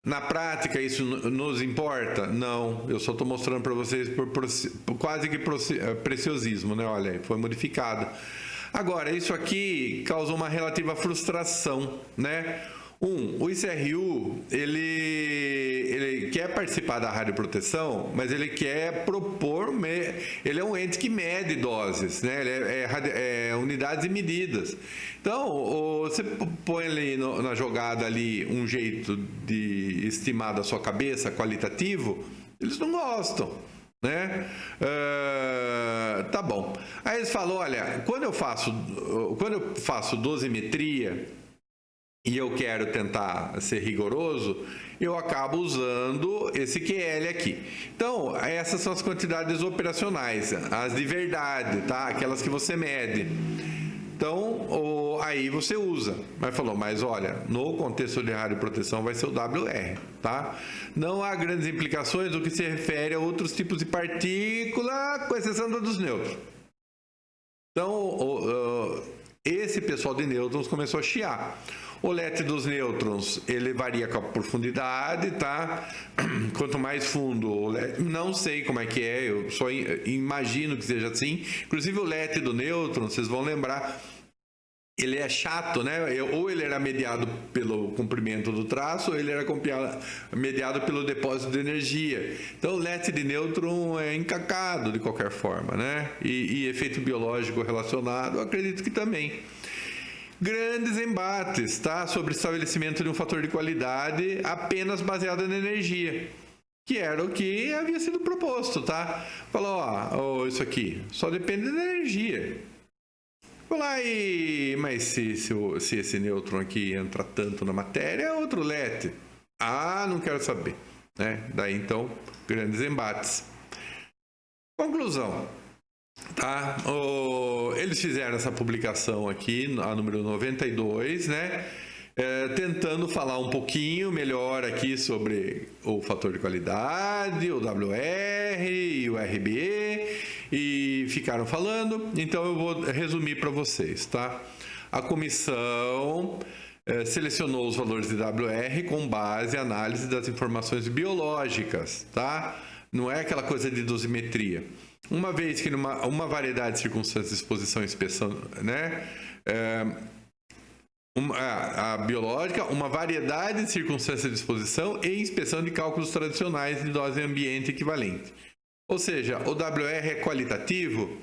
Na prática, isso nos importa? Não, eu só estou mostrando para vocês por quase que preciosismo, né? Olha, foi modificado. Agora, isso aqui causa uma relativa frustração, né? O ICRU, ele quer participar da radioproteção, mas ele quer propor, ele é um ente que mede doses, né? Ele é unidades e medidas. Então, você põe ali na jogada ali um jeito de estimar da sua cabeça, qualitativo, eles não gostam, né? Tá bom. Aí eles falam, olha, quando eu faço dosimetria, e eu quero tentar ser rigoroso, eu acabo usando esse QL aqui. Então, essas são as quantidades operacionais, as de verdade, tá? Aquelas que você mede. Então, aí você usa. Mas falou, mas olha, no contexto de radioproteção vai ser o WR, tá? Não há grandes implicações no que se refere a outros tipos de partícula, com exceção dos nêutrons. Então, esse pessoal de nêutrons começou a chiar. O LET dos nêutrons, ele varia com a profundidade, tá? Quanto mais fundo o LET, não sei como é que é, eu só imagino que seja assim. Inclusive o LET do nêutron, vocês vão lembrar, ele é chato, né? Ou ele era mediado pelo comprimento do traço, ou ele era mediado pelo depósito de energia. Então o LET de nêutron é encacado de qualquer forma, né? E efeito biológico relacionado, eu acredito que também. Grandes embates, tá? Sobre o estabelecimento de um fator de qualidade apenas baseado na energia, que era o que havia sido proposto, tá? Falou, ó, isso aqui só depende da energia. Falar aí, mas se esse nêutron aqui entra tanto na matéria, é outro LET. Ah, não quero saber, né? Daí então, grandes embates. Conclusão. Tá? Eles fizeram essa publicação aqui, a número 92, né? Tentando falar um pouquinho melhor aqui sobre o fator de qualidade, o WR e o RB, e ficaram falando, então eu vou resumir para vocês, tá? A comissão selecionou os valores de WR com base em análise das informações biológicas, tá? Não é aquela coisa de dosimetria. Uma vez que uma variedade de circunstâncias de exposição e inspeção, né? A biológica, uma variedade de circunstâncias de exposição e inspeção de cálculos tradicionais de dose ambiente equivalente. Ou seja, o WR é qualitativo.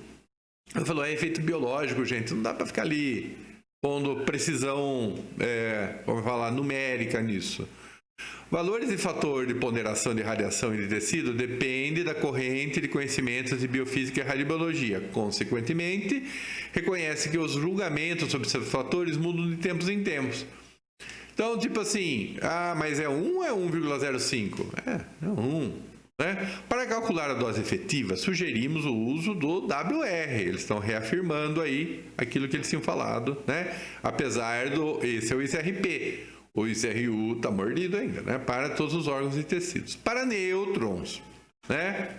Eu falo, é efeito biológico, gente. Não dá para ficar ali pondo precisão, vamos falar, numérica nisso. Valores de fator de ponderação de radiação e de tecido depende da corrente de conhecimentos de biofísica e radiobiologia. Consequentemente, reconhece que os julgamentos sobre esses fatores mudam de tempos em tempos. Então, tipo assim, mas é 1 ou é 1,05? É 1. Né? Para calcular a dose efetiva, sugerimos o uso do WR. Eles estão reafirmando aí aquilo que eles tinham falado, né? Apesar esse é o ICRP. O ICRU está mordido ainda, né? Para todos os órgãos e tecidos. Para nêutrons, né?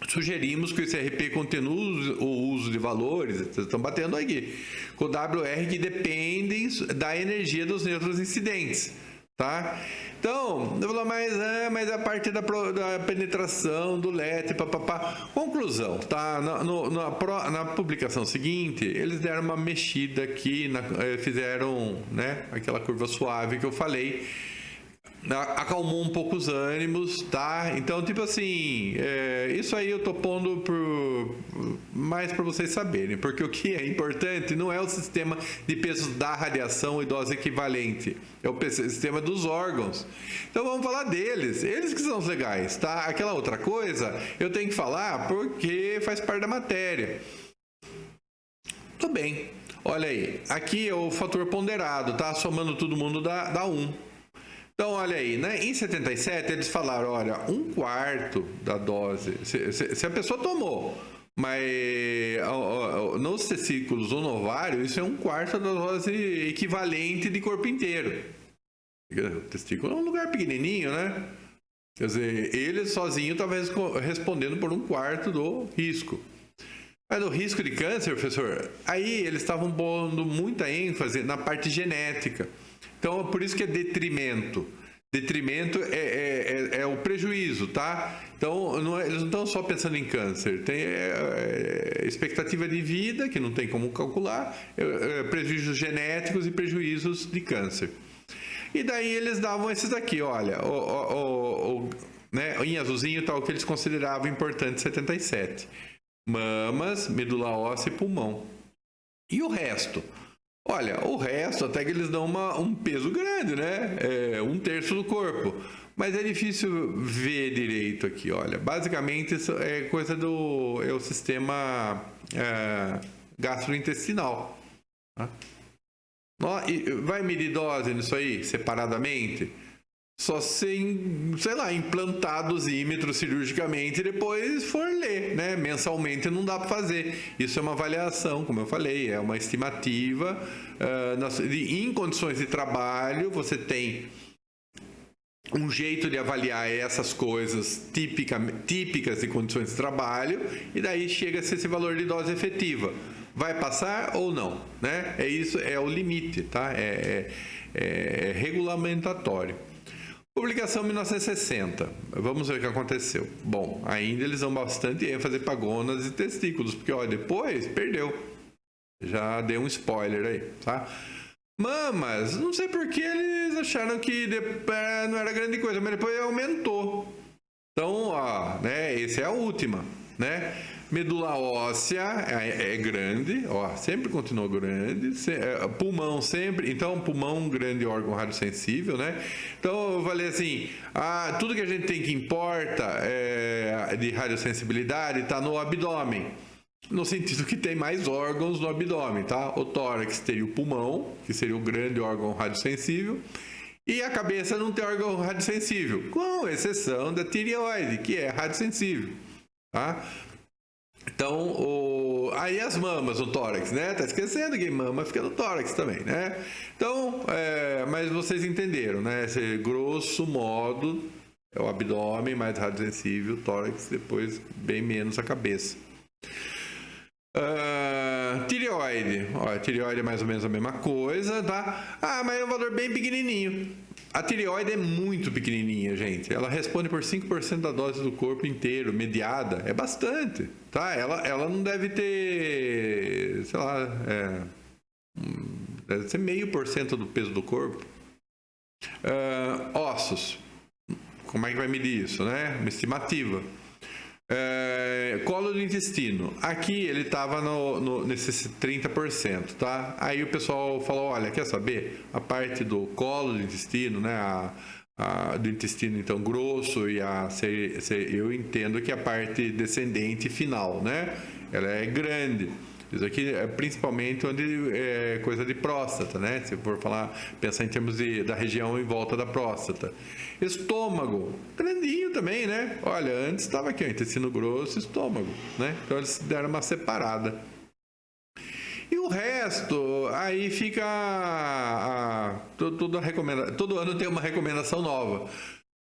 Sugerimos que o ICRP continue o uso de valores, estão batendo aqui, com o WR que dependem da energia dos nêutrons incidentes, tá? Então, eu falo, mas a parte da penetração do LET, papapá. Conclusão, tá? Na publicação seguinte, eles deram uma mexida aqui, fizeram, né, aquela curva suave que eu falei, acalmou um pouco os ânimos, tá? Então, tipo assim, isso aí eu tô pondo mais para vocês saberem, porque o que é importante não é o sistema de pesos da radiação e dose equivalente, é o sistema dos órgãos. Então, vamos falar deles, eles que são os legais, tá? Aquela outra coisa, eu tenho que falar porque faz parte da matéria. Tudo bem. Olha aí, aqui é o fator ponderado, tá? Somando todo mundo dá 1. Então, olha aí, né? Em 77, eles falaram, olha, 1/4 da dose, se a pessoa tomou, mas nos testículos ou no ovário, isso é 1/4 da dose equivalente de corpo inteiro. O testículo é um lugar pequenininho, né? Quer dizer, ele sozinho estava respondendo por 1/4 do risco. Mas o risco de câncer, professor, aí eles estavam pondo muita ênfase na parte genética. Então, por isso que é detrimento. Detrimento é o prejuízo, tá? Então, eles não estão só pensando em câncer. Tem expectativa de vida, que não tem como calcular, prejuízos genéticos e prejuízos de câncer. E daí eles davam esses daqui, olha, né, em azulzinho está o que eles consideravam importante em 77. Mamas, medula óssea e pulmão. E o resto? Olha, o resto até que eles dão um peso grande, né? 1/3 do corpo. Mas é difícil ver direito aqui, olha. Basicamente, isso é coisa é o sistema gastrointestinal. Tá? Vai medir dose nisso aí, separadamente? Só sem, sei lá, implantar dosímetro cirurgicamente e depois for ler, né? Mensalmente não dá para fazer. Isso é uma avaliação, como eu falei, é uma estimativa. Em condições de trabalho, você tem um jeito de avaliar essas coisas típicas de condições de trabalho e daí chega-se esse valor de dose efetiva. Vai passar ou não, né? Isso, é o limite, tá? É regulamentatório. Publicação 1960. Vamos ver o que aconteceu. Bom, ainda eles dão bastante ênfase para gônadas e testículos, porque ó, depois perdeu. Já dei um spoiler aí, tá? Mamas, não sei por que eles acharam que não era grande coisa, mas depois aumentou. Então, ó, né, essa é a última, né? Medula óssea é grande, ó, sempre continuou grande. Pulmão sempre, então pulmão um grande órgão radiosensível, né? Então eu falei assim, tudo que a gente tem que importa de radiosensibilidade está no abdômen, no sentido que tem mais órgãos no abdômen, tá? O tórax teria o pulmão, que seria o grande órgão radiosensível, e a cabeça não tem órgão radiosensível, com exceção da tireoide, que é radiosensível, tá? Então, aí as mamas no tórax, né? Tá esquecendo que mama fica no tórax também, né? Então, mas vocês entenderam, né? Grosso modo, é o abdômen mais radiosensível, tórax, depois bem menos a cabeça. Tireoide. Ó, a tireoide é mais ou menos a mesma coisa, tá? Mas é um valor bem pequenininho. A tireoide é muito pequenininha, gente. Ela responde por 5% da dose do corpo inteiro, mediada. É bastante, tá? Ela não deve ter, sei lá, deve ser 0,5% do peso do corpo. Ossos. Como é que vai medir isso, né? Uma estimativa. Colo do intestino. Aqui ele estava nesses 30%, tá? Aí o pessoal falou, olha, quer saber? A parte do colo do intestino, né? Do intestino, então, grosso e eu entendo que a parte descendente final, né? Ela é grande. Isso aqui é principalmente onde é coisa de próstata, né? Se for pensar em termos da região em volta da próstata. Estômago, grandinho também, né? Olha, antes estava aqui, ó, intestino grosso e estômago, né? Então eles deram uma separada. E o resto, aí fica todo ano tem uma recomendação nova.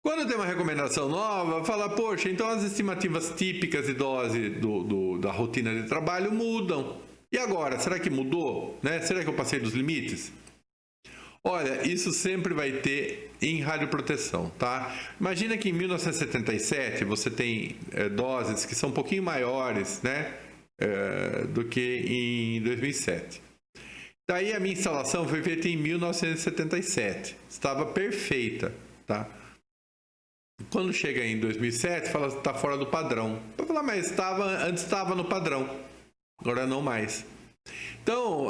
Quando tem uma recomendação nova, fala, poxa, então as estimativas típicas de dose da rotina de trabalho mudam. E agora, será que mudou? Né? Será que eu passei dos limites? Olha, isso sempre vai ter em radioproteção, tá? Imagina que em 1977 você tem doses que são um pouquinho maiores, né, do que em 2007. Daí a minha instalação foi feita em 1977, estava perfeita, tá? Quando chega em 2007, fala que está fora do padrão. Eu falar, mas antes estava no padrão, agora não mais. Então,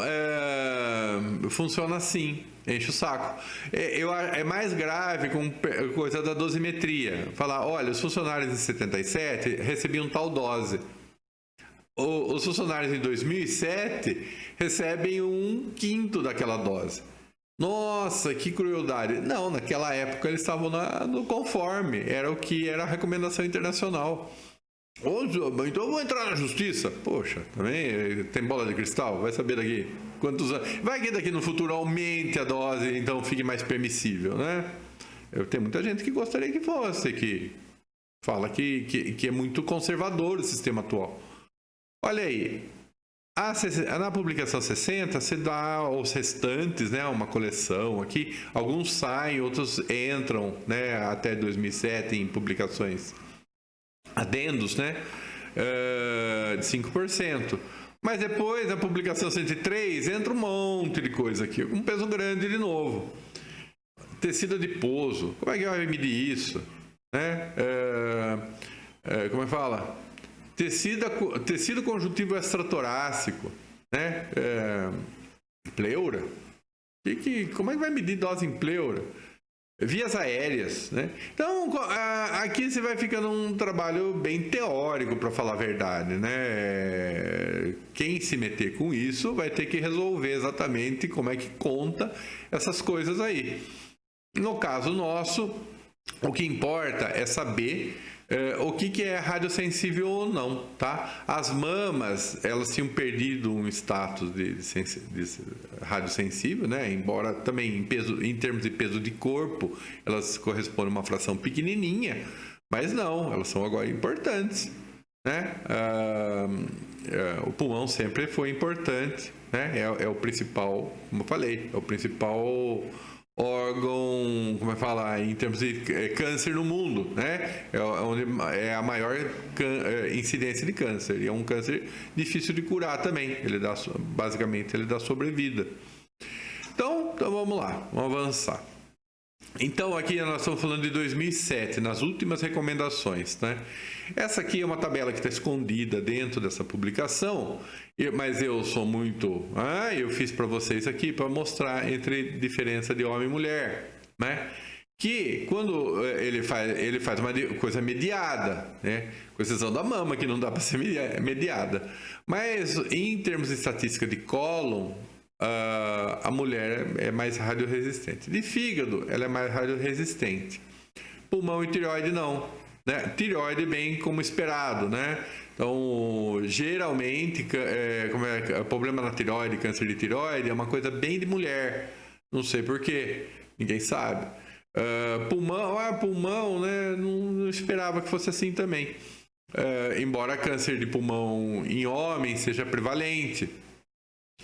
funciona assim, enche o saco. É mais grave com coisa da dosimetria. Falar, olha, os funcionários em 77 recebiam tal dose. Os funcionários em 2007 recebem 1/5 daquela dose. Nossa, que crueldade. Não, naquela época eles estavam no conforme. Era o que era a recomendação internacional. Então eu vou entrar na justiça. Poxa, também tem bola de cristal? Vai saber daqui quantos anos. Vai que daqui no futuro aumente a dose, então fique mais permissível, né? Tenho muita gente que gostaria que fosse, que fala que é muito conservador o sistema atual. Olha aí, na publicação 60, você dá os restantes, né, uma coleção aqui. Alguns saem, outros entram, né, até 2007 em publicações adendos, né, de 5%. Mas depois, na publicação 103, entra um monte de coisa aqui, um peso grande de novo. Tecido adiposo, como é que vai medir isso? Né? Como é que fala? Tecido conjuntivo extratorácico, né? Pleura. Como é que vai medir dose em pleura? Vias aéreas, né? Então, aqui você vai ficando um trabalho bem teórico, para falar a verdade, né? Quem se meter com isso vai ter que resolver exatamente como é que conta essas coisas aí. No caso nosso, o que importa é saber o que é radiosensível ou não, tá? As mamas, elas tinham perdido um status de radiosensível, né? Embora também em termos de peso de corpo, elas correspondem a uma fração pequenininha, mas não, elas são agora importantes, né? O pulmão sempre foi importante, né? É o principal, como eu falei, é o principal órgão, como é que fala, em termos de câncer no mundo, né? Onde é a maior incidência de câncer. E é um câncer difícil de curar também. Basicamente, ele dá sobrevida. Então vamos lá, vamos avançar. Então, aqui nós estamos falando de 2007, nas últimas recomendações, né? Essa aqui é uma tabela que está escondida dentro dessa publicação, mas eu sou muito... eu fiz para vocês aqui para mostrar entre diferença de homem e mulher, né? Que quando ele faz uma coisa mediada, né? Com exceção da mama, que não dá para ser mediada. Mas, em termos de estatística de cólon, a mulher é mais radioresistente. De fígado, ela é mais radioresistente. Pulmão e tireoide não, né? Tireoide bem como esperado, né? Então, geralmente, problema na tireoide, câncer de tireoide, é uma coisa bem de mulher. Não sei por quê, ninguém sabe. Pulmão, né? Não esperava que fosse assim também. Embora câncer de pulmão em homem seja prevalente,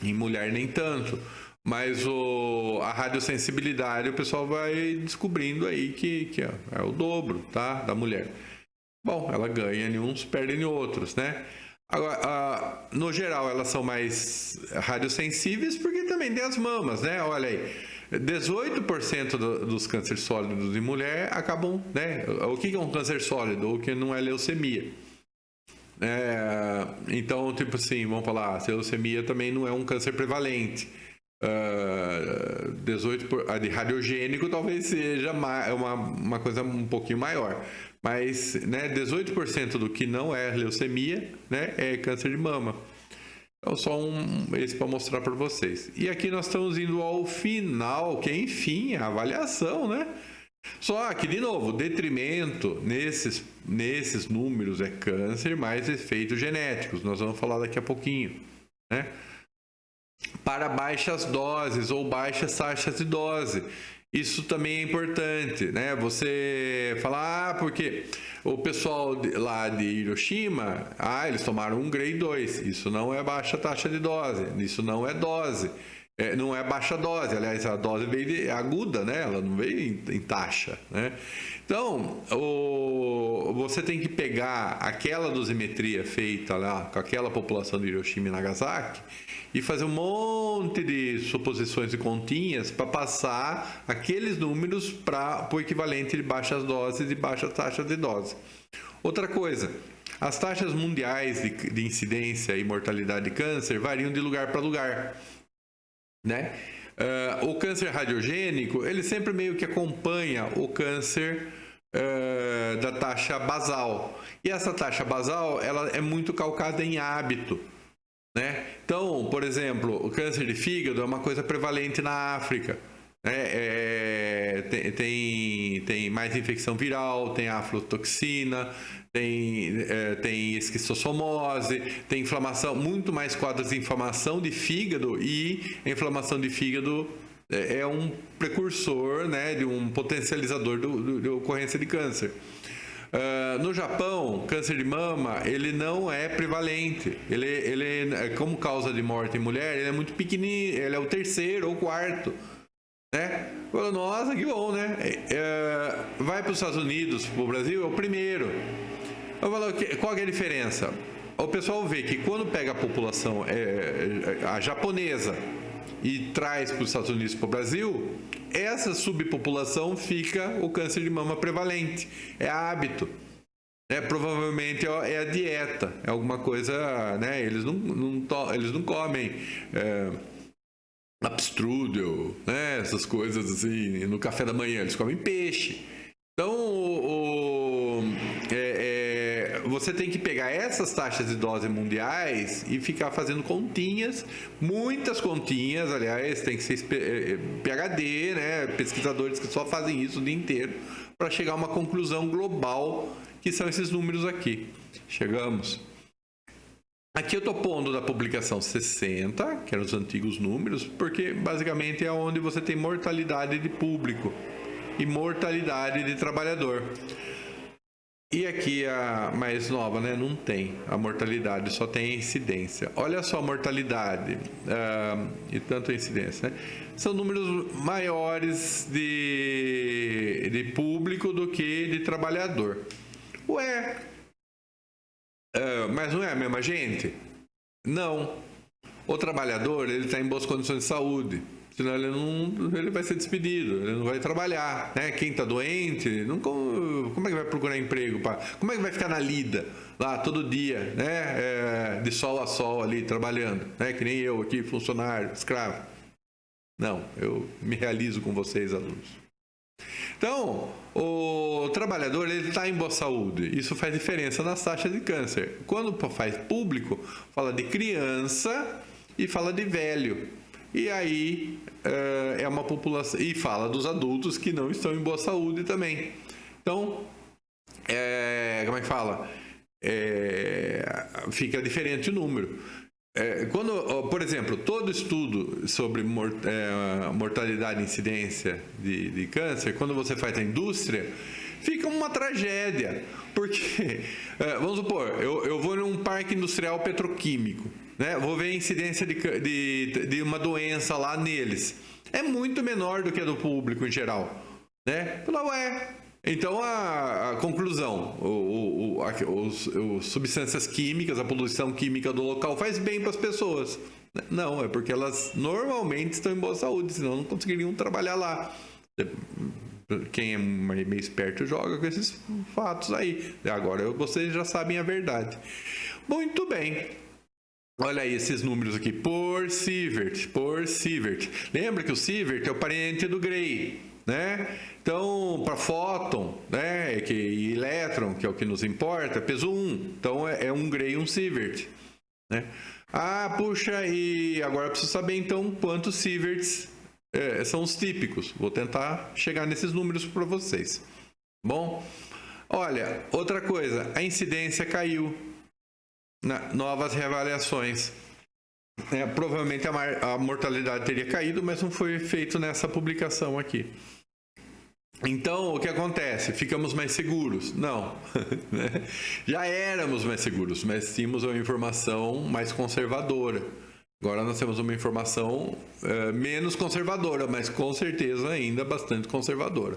em mulher nem tanto, mas a radiosensibilidade o pessoal vai descobrindo aí que é o dobro, tá, da mulher. Bom, ela ganha em uns, perde em outros, né? Agora, no geral, elas são mais radiosensíveis porque também tem as mamas, né? Olha aí, 18% dos cânceres sólidos em mulher acabam, né? O que é um câncer sólido? O que não é leucemia? Então, tipo assim, vamos falar, a leucemia também não é um câncer prevalente. 18 de radiogênico talvez seja uma coisa um pouquinho maior, mas, né, 18% do que não é leucemia, né, é câncer de mama. Então, só esse para mostrar para vocês. E aqui nós estamos indo ao final, que é, enfim, a avaliação, né? Só que, de novo, detrimento nesses números é câncer mais efeitos genéticos. Nós vamos falar daqui a pouquinho, né? Para baixas doses ou baixas taxas de dose. Isso também é importante, né? Você falar, porque o pessoal lá de Hiroshima, eles tomaram um grade 2. Isso não é baixa taxa de dose, isso não é dose. Não é baixa dose, aliás, a dose veio aguda, né? Ela não veio em taxa, né? Então, você tem que pegar aquela dosimetria feita lá com aquela população de Hiroshima e Nagasaki e fazer um monte de suposições e continhas para passar aqueles números para o equivalente de baixas doses e baixa taxa de dose. Outra coisa, as taxas mundiais de incidência e mortalidade de câncer variam de lugar para lugar, né? O câncer radiogênico, ele sempre meio que acompanha o câncer da taxa basal. E essa taxa basal, ela é muito calcada em hábito, né? Então, por exemplo, o câncer de fígado é uma coisa prevalente na África, né? Tem mais infecção viral, tem aflatoxina, tem esquistossomose, tem inflamação, muito mais quadros de inflamação de fígado, e a inflamação de fígado é um precursor, né, de um potencializador de ocorrência de câncer. No Japão, câncer de mama, ele não é prevalente. Ele como causa de morte em mulher, ele é muito pequenininho, ele é o terceiro ou quarto, né? Nossa, que bom, né? Vai para os Estados Unidos, para o Brasil, é o primeiro. Eu falo, qual é a diferença? O pessoal vê que quando pega a população a japonesa e traz para os Estados Unidos e para o Brasil, essa subpopulação fica o câncer de mama prevalente. É hábito. Provavelmente é a dieta. É alguma coisa, né? Eles não comem abstrudel, né? Essas coisas assim, no café da manhã. Eles comem peixe. Então, você tem que pegar essas taxas de dose mundiais e ficar fazendo continhas, muitas continhas, aliás, tem que ser PhD, né? Pesquisadores que só fazem isso o dia inteiro, para chegar a uma conclusão global, que são esses números aqui. Chegamos. Aqui eu estou pondo da publicação 60, que eram os antigos números, porque basicamente é onde você tem mortalidade de público e mortalidade de trabalhador. E aqui a mais nova, né? Não tem a mortalidade, só tem a incidência. Olha só a mortalidade e tanto a incidência, né? São números maiores de público do que de trabalhador. Ué, mas não é a mesma gente? Não. O trabalhador, ele está em boas condições de saúde. Senão ele vai ser despedido, ele não vai trabalhar, né? Quem está doente, como é que vai procurar emprego? Como é que vai ficar na lida lá todo dia, né? De sol a sol ali trabalhando, né? Que nem eu aqui, funcionário, escravo. Não, eu me realizo com vocês, alunos. Então, o trabalhador, ele está em boa saúde. Isso faz diferença nas taxas de câncer. Quando faz público, fala de criança e fala de velho. E aí é uma população, e fala dos adultos que não estão em boa saúde também. Então, como é que fala? Fica diferente o número. Quando, por exemplo, todo estudo sobre mortalidade e incidência de câncer, quando você faz na indústria, fica uma tragédia. Porque, vamos supor, eu vou num parque industrial petroquímico, né? Vou ver a incidência de uma doença lá neles. É muito menor do que a do público em geral, né? Então a conclusão, as substâncias químicas, a poluição química do local faz bem para as pessoas. Não, é porque elas normalmente estão em boa saúde, senão não conseguiriam trabalhar lá. Quem é meio esperto joga com esses fatos aí. Agora vocês já sabem a verdade. Muito bem. Olha aí esses números aqui, por Sievert. Lembra que o Sievert é o parente do Gray, né? Então, para fóton, né, e elétron, que é o que nos importa, peso 1. Então, é um Gray e um Sievert, né? Puxa, e agora eu preciso saber, então, quantos Sieverts são os típicos. Vou tentar chegar nesses números para vocês. Bom, olha, outra coisa, a incidência caiu. Novas reavaliações. Provavelmente a mortalidade teria caído, mas não foi feito nessa publicação aqui. Então, o que acontece? Ficamos mais seguros? Não. Já éramos mais seguros, mas tínhamos uma informação mais conservadora. Agora nós temos uma informação menos conservadora, mas com certeza ainda bastante conservadora,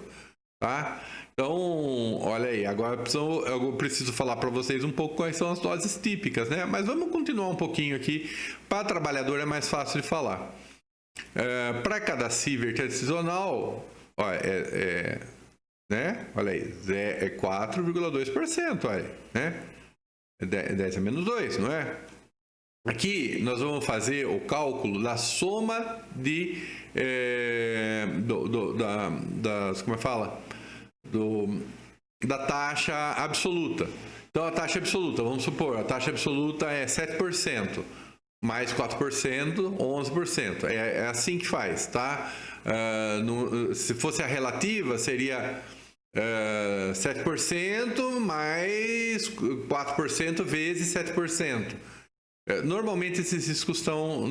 tá? Então, olha aí, agora eu preciso falar para vocês um pouco quais são as doses típicas, né? Mas vamos continuar um pouquinho aqui. Para trabalhador é mais fácil de falar. Para cada sievert adicional, olha, né? Olha aí, é 4,2%, olha, né? 10 a menos 2, não é? Aqui nós vamos fazer o cálculo da soma como fala? Da taxa absoluta. Então a taxa absoluta, vamos supor, a taxa absoluta é 7%, mais 4%, 11%. É assim que faz, tá? Se fosse a relativa, seria 7% mais 4% vezes 7%. Normalmente esses riscos estão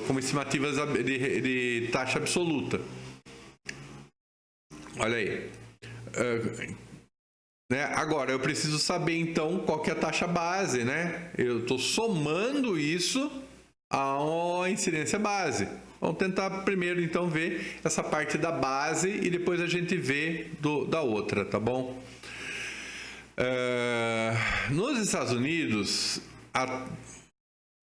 como estimativas de taxa absoluta. Olha aí. Né? Agora, eu preciso saber, então, qual que é a taxa base, né? Eu estou somando isso à incidência base. Vamos tentar primeiro, então, ver essa parte da base e depois a gente vê da outra, tá bom? Nos Estados Unidos, a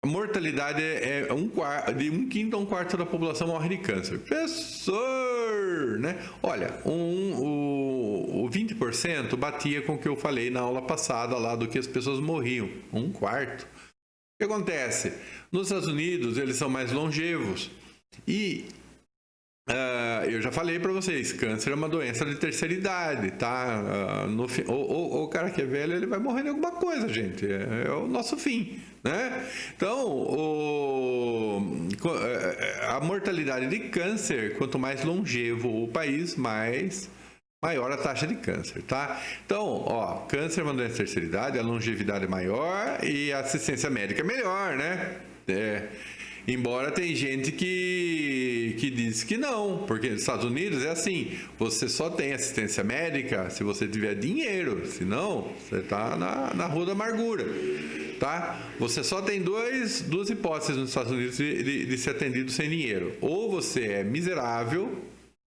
mortalidade é de 1/5 a 1/4 da população morre de câncer. Professor, né? Olha, o 20% batia com o que eu falei na aula passada lá do que as pessoas morriam. 1/4. O que acontece? Nos Estados Unidos, eles são mais longevos. E eu já falei para vocês, câncer é uma doença de terceira idade, tá? O cara que é velho, ele vai morrer de alguma coisa, gente. É o nosso fim, né? Então, a mortalidade de câncer, quanto mais longevo o país, maior a taxa de câncer, tá? Então, câncer é uma doença de terceira idade, a longevidade é maior e a assistência médica é melhor, né? Embora tem gente que diz que não, porque nos Estados Unidos é assim, você só tem assistência médica se você tiver dinheiro, senão você está na rua da amargura, tá? Você só tem duas hipóteses nos Estados Unidos de ser atendido sem dinheiro. Ou você é miserável,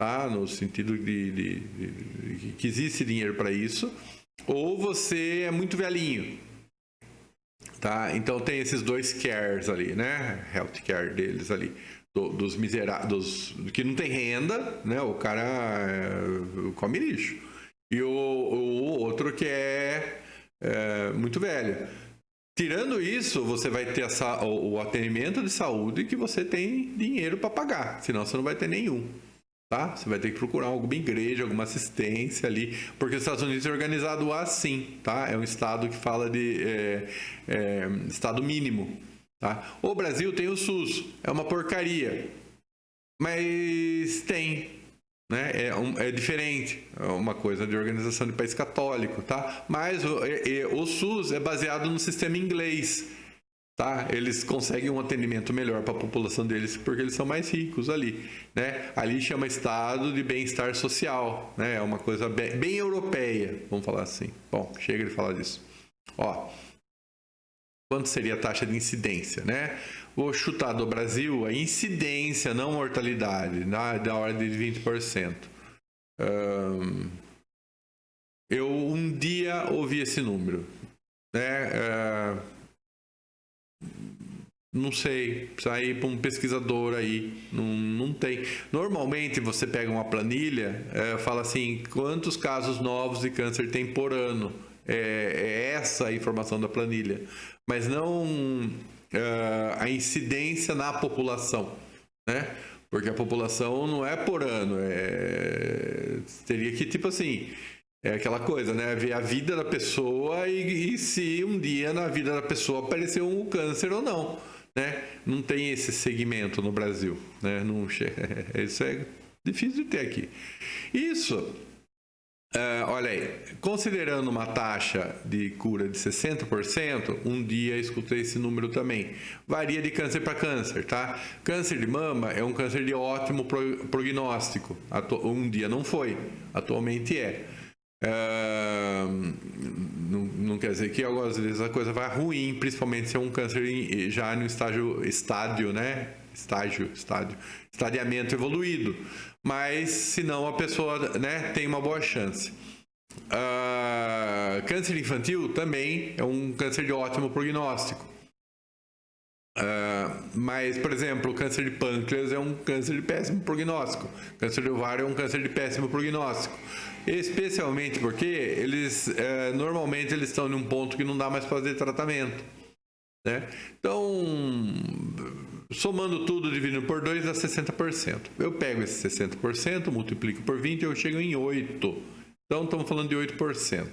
tá? No sentido de que existe dinheiro para isso, ou você é muito velhinho. Tá? Então tem esses dois cares ali, né? Health care deles ali, dos miseráveis, que não tem renda, né? O cara come lixo. E o outro que é muito velho. Tirando isso, você vai ter o atendimento de saúde que você tem dinheiro para pagar, senão você não vai ter nenhum. Tá? Você vai ter que procurar alguma igreja, alguma assistência ali, porque os Estados Unidos é organizado assim, tá? É um estado que fala de estado mínimo, tá? O Brasil tem o SUS, é uma porcaria, mas tem, né? É diferente, é uma coisa de organização de país católico, tá? Mas o SUS é baseado no sistema inglês. Tá? Eles conseguem um atendimento melhor para a população deles porque eles são mais ricos ali, né? Ali chama estado de bem-estar social, né? É uma coisa bem europeia, vamos falar assim. Bom, chega de falar disso. Quanto seria a taxa de incidência, né? Vou chutar do Brasil a incidência, não mortalidade, da ordem de 20%. Eu um dia ouvi esse número, né? Não sei, precisa ir para um pesquisador aí, não tem. Normalmente você pega uma planilha, fala assim, quantos casos novos de câncer tem por ano. É essa a informação da planilha, mas não a incidência na população, né? Porque a população não é por ano, teria que, tipo assim, é aquela coisa, né? Ver a vida da pessoa e se um dia na vida da pessoa apareceu um câncer ou não, né? Não tem esse segmento no Brasil, né? Isso é difícil de ter aqui. Isso, olha aí, considerando uma taxa de cura de 60%, um dia escutei esse número também. Varia de câncer para câncer, tá? Câncer de mama é um câncer de ótimo prognóstico. Um dia não foi, atualmente é. não quer dizer que algumas vezes a coisa vai ruim, principalmente se é um câncer já no estádio, né? Estadiamento evoluído. Mas, se não, a pessoa, né, tem uma boa chance. Câncer infantil também é um câncer de ótimo prognóstico. Mas, por exemplo, o câncer de pâncreas é um câncer de péssimo prognóstico. Câncer de ovário é um câncer de péssimo prognóstico. Especialmente porque eles normalmente eles estão num ponto que não dá mais para fazer tratamento, né? Então, somando tudo, dividindo por 2, dá 60%. Eu pego esse 60%, multiplico por 20 e eu chego em 8%. Então, estamos falando de 8%.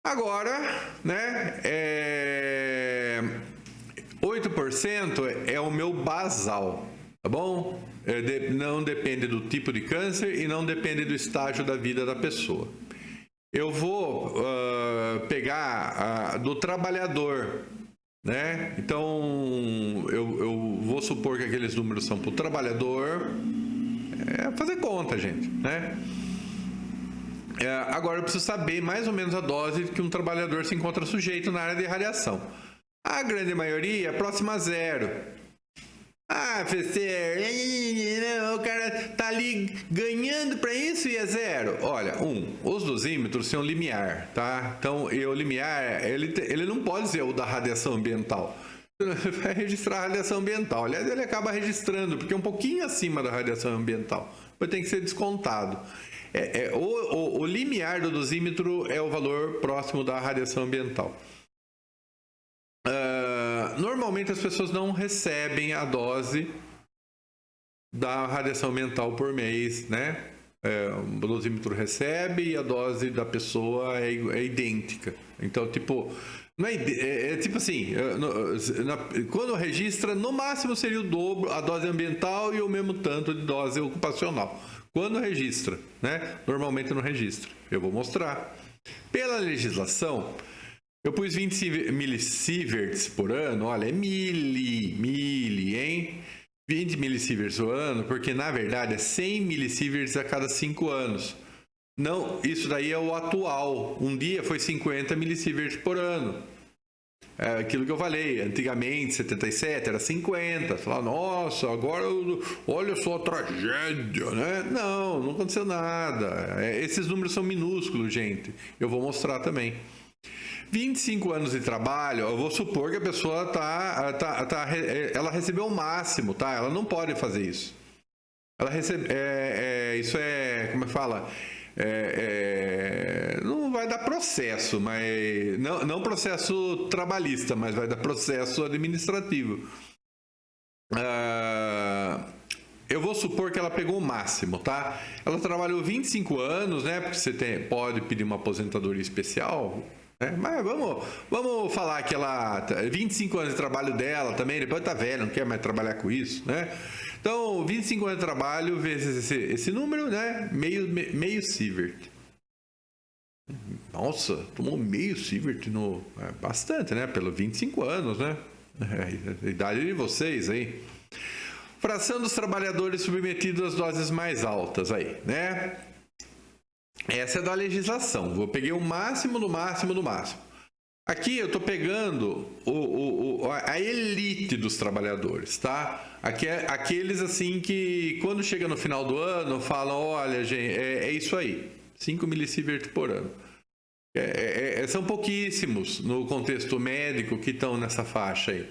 Agora, né, 8% é o meu basal, tá bom? Não depende do tipo de câncer e não depende do estágio da vida da pessoa. Eu vou pegar do trabalhador, né? Então, eu vou supor que aqueles números são para o trabalhador. Fazer conta, gente, né? Agora eu preciso saber mais ou menos a dose que um trabalhador se encontra sujeito na área de radiação. A grande maioria é próxima a 0. Professor, o cara tá ali ganhando para isso e é 0. Olha, os dosímetros são limiar, tá? Então, o limiar, ele não pode ser o da radiação ambiental. Vai registrar a radiação ambiental. Aliás, ele acaba registrando, porque é um pouquinho acima da radiação ambiental. Mas tem que ser descontado. O limiar do dosímetro é o valor próximo da radiação ambiental. Normalmente as pessoas não recebem a dose da radiação ambiental por mês, né? O dosímetro recebe e a dose da pessoa é idêntica. Então, tipo, não tipo assim, quando registra, no máximo seria o dobro a dose ambiental e o mesmo tanto de dose ocupacional. Quando registra, né? Normalmente não registra. Eu vou mostrar. Pela legislação, eu pus 20 millisieverts por ano. Olha, é mili, hein? 20 millisieverts por ano, porque na verdade é 100 millisieverts a cada 5 anos. Não, isso daí é o atual. Um dia foi 50 millisieverts por ano. É aquilo que eu falei, antigamente, 77, era 50. Você fala, nossa, agora olha só a tragédia, né? Não aconteceu nada. Esses números são minúsculos, gente. Eu vou mostrar também. 25 anos de trabalho, eu vou supor que a pessoa ela recebeu o máximo, tá? Ela não pode fazer isso. Ela recebe, isso como é que fala? Não vai dar processo, mas não processo trabalhista, mas vai dar processo administrativo. Eu vou supor que ela pegou o máximo, tá? Ela trabalhou 25 anos, né? Porque você pode pedir uma aposentadoria especial, né? Mas vamos falar que ela 25 anos de trabalho dela também, depois tá velha, não quer mais trabalhar com isso, né? Então, 25 anos de trabalho vezes esse número, né? Meio sievert. Nossa, tomou meio sievert bastante, né? Pelos 25 anos, né? A idade de vocês aí. Fração dos trabalhadores submetidos às doses mais altas aí, né? Essa é da legislação. Eu peguei o máximo do máximo do máximo. Aqui eu estou pegando a elite dos trabalhadores, tá? Aqueles assim que quando chega no final do ano falam, olha, gente, é isso aí, 5 millisieverts por ano. São pouquíssimos no contexto médico que estão nessa faixa aí,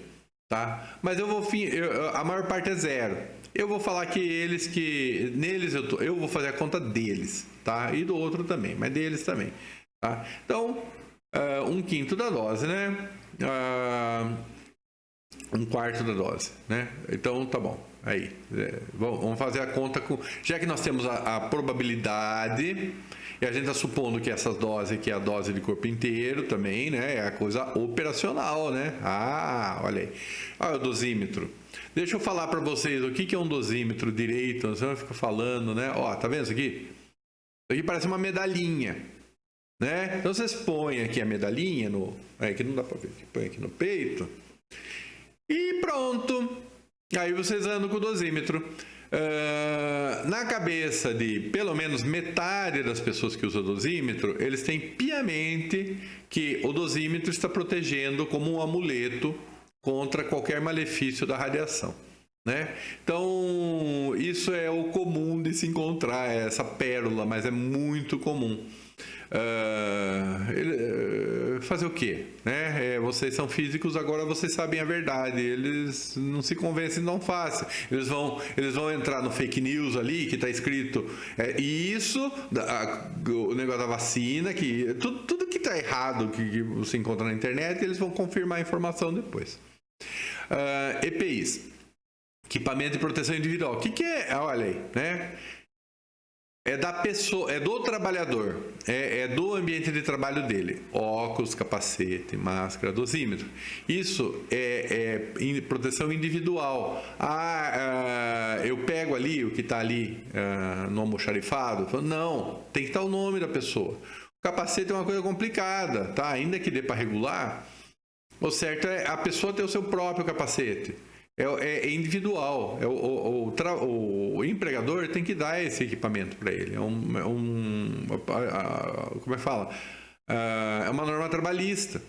tá? Mas a maior parte é 0. Eu vou falar que neles eu vou fazer a conta deles, tá? E do outro também, mas deles também, tá? Então, 1/5 da dose, né? 1/4 da dose, né? Então, tá bom. Aí, vamos fazer a conta com... Já que nós temos a probabilidade, e a gente está supondo que essa dose aqui é a dose de corpo inteiro também, né? É a coisa operacional, né? Olha aí. Olha o dosímetro. Deixa eu falar para vocês o que é um dosímetro direito. Você vai ficar falando, né? Ó, tá vendo isso aqui? Isso aqui parece uma medalhinha, né? Então vocês põem aqui a medalhinha aqui não dá para ver, põe aqui no peito e pronto. Aí vocês andam com o dosímetro. Na cabeça de pelo menos metade das pessoas que usam o dosímetro, eles têm piamente que o dosímetro está protegendo como um amuleto contra qualquer malefício da radiação, né? Então, isso é o comum de se encontrar, essa pérola, mas é muito comum. Fazer o quê? Né? Vocês são físicos, agora vocês sabem a verdade. Eles não se convencem tão fácil. Eles vão entrar no fake news ali, que está escrito isso, o negócio da vacina, que tudo que está errado que você encontra na internet, eles vão confirmar a informação depois. EPIs, equipamento de proteção individual. O que é? Olha aí, né? É da pessoa, é do trabalhador, é do ambiente de trabalho dele. Óculos, capacete, máscara, dosímetro. Isso é proteção individual. Eu pego ali o que está ali no almoxarifado. Falo, não, tem que estar o nome da pessoa. O capacete é uma coisa complicada, tá? Ainda que dê para regular, o certo é a pessoa ter o seu próprio capacete. É individual. O empregador tem que dar esse equipamento para ele. Como é que fala? É uma norma trabalhista,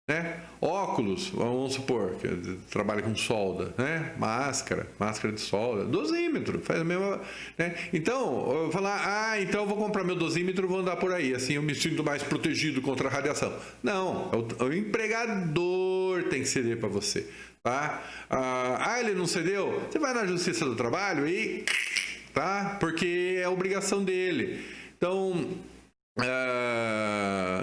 né? Óculos, vamos supor que trabalha com solda, né? Máscara de solda, dosímetro, faz a mesma, né? Então, eu vou falar, então eu vou comprar meu dosímetro e vou andar por aí, assim eu me sinto mais protegido contra a radiação. Não, o empregador tem que ceder para você. Tá? Ele não cedeu? Você vai na Justiça do Trabalho e... Tá? Porque é obrigação dele. Então,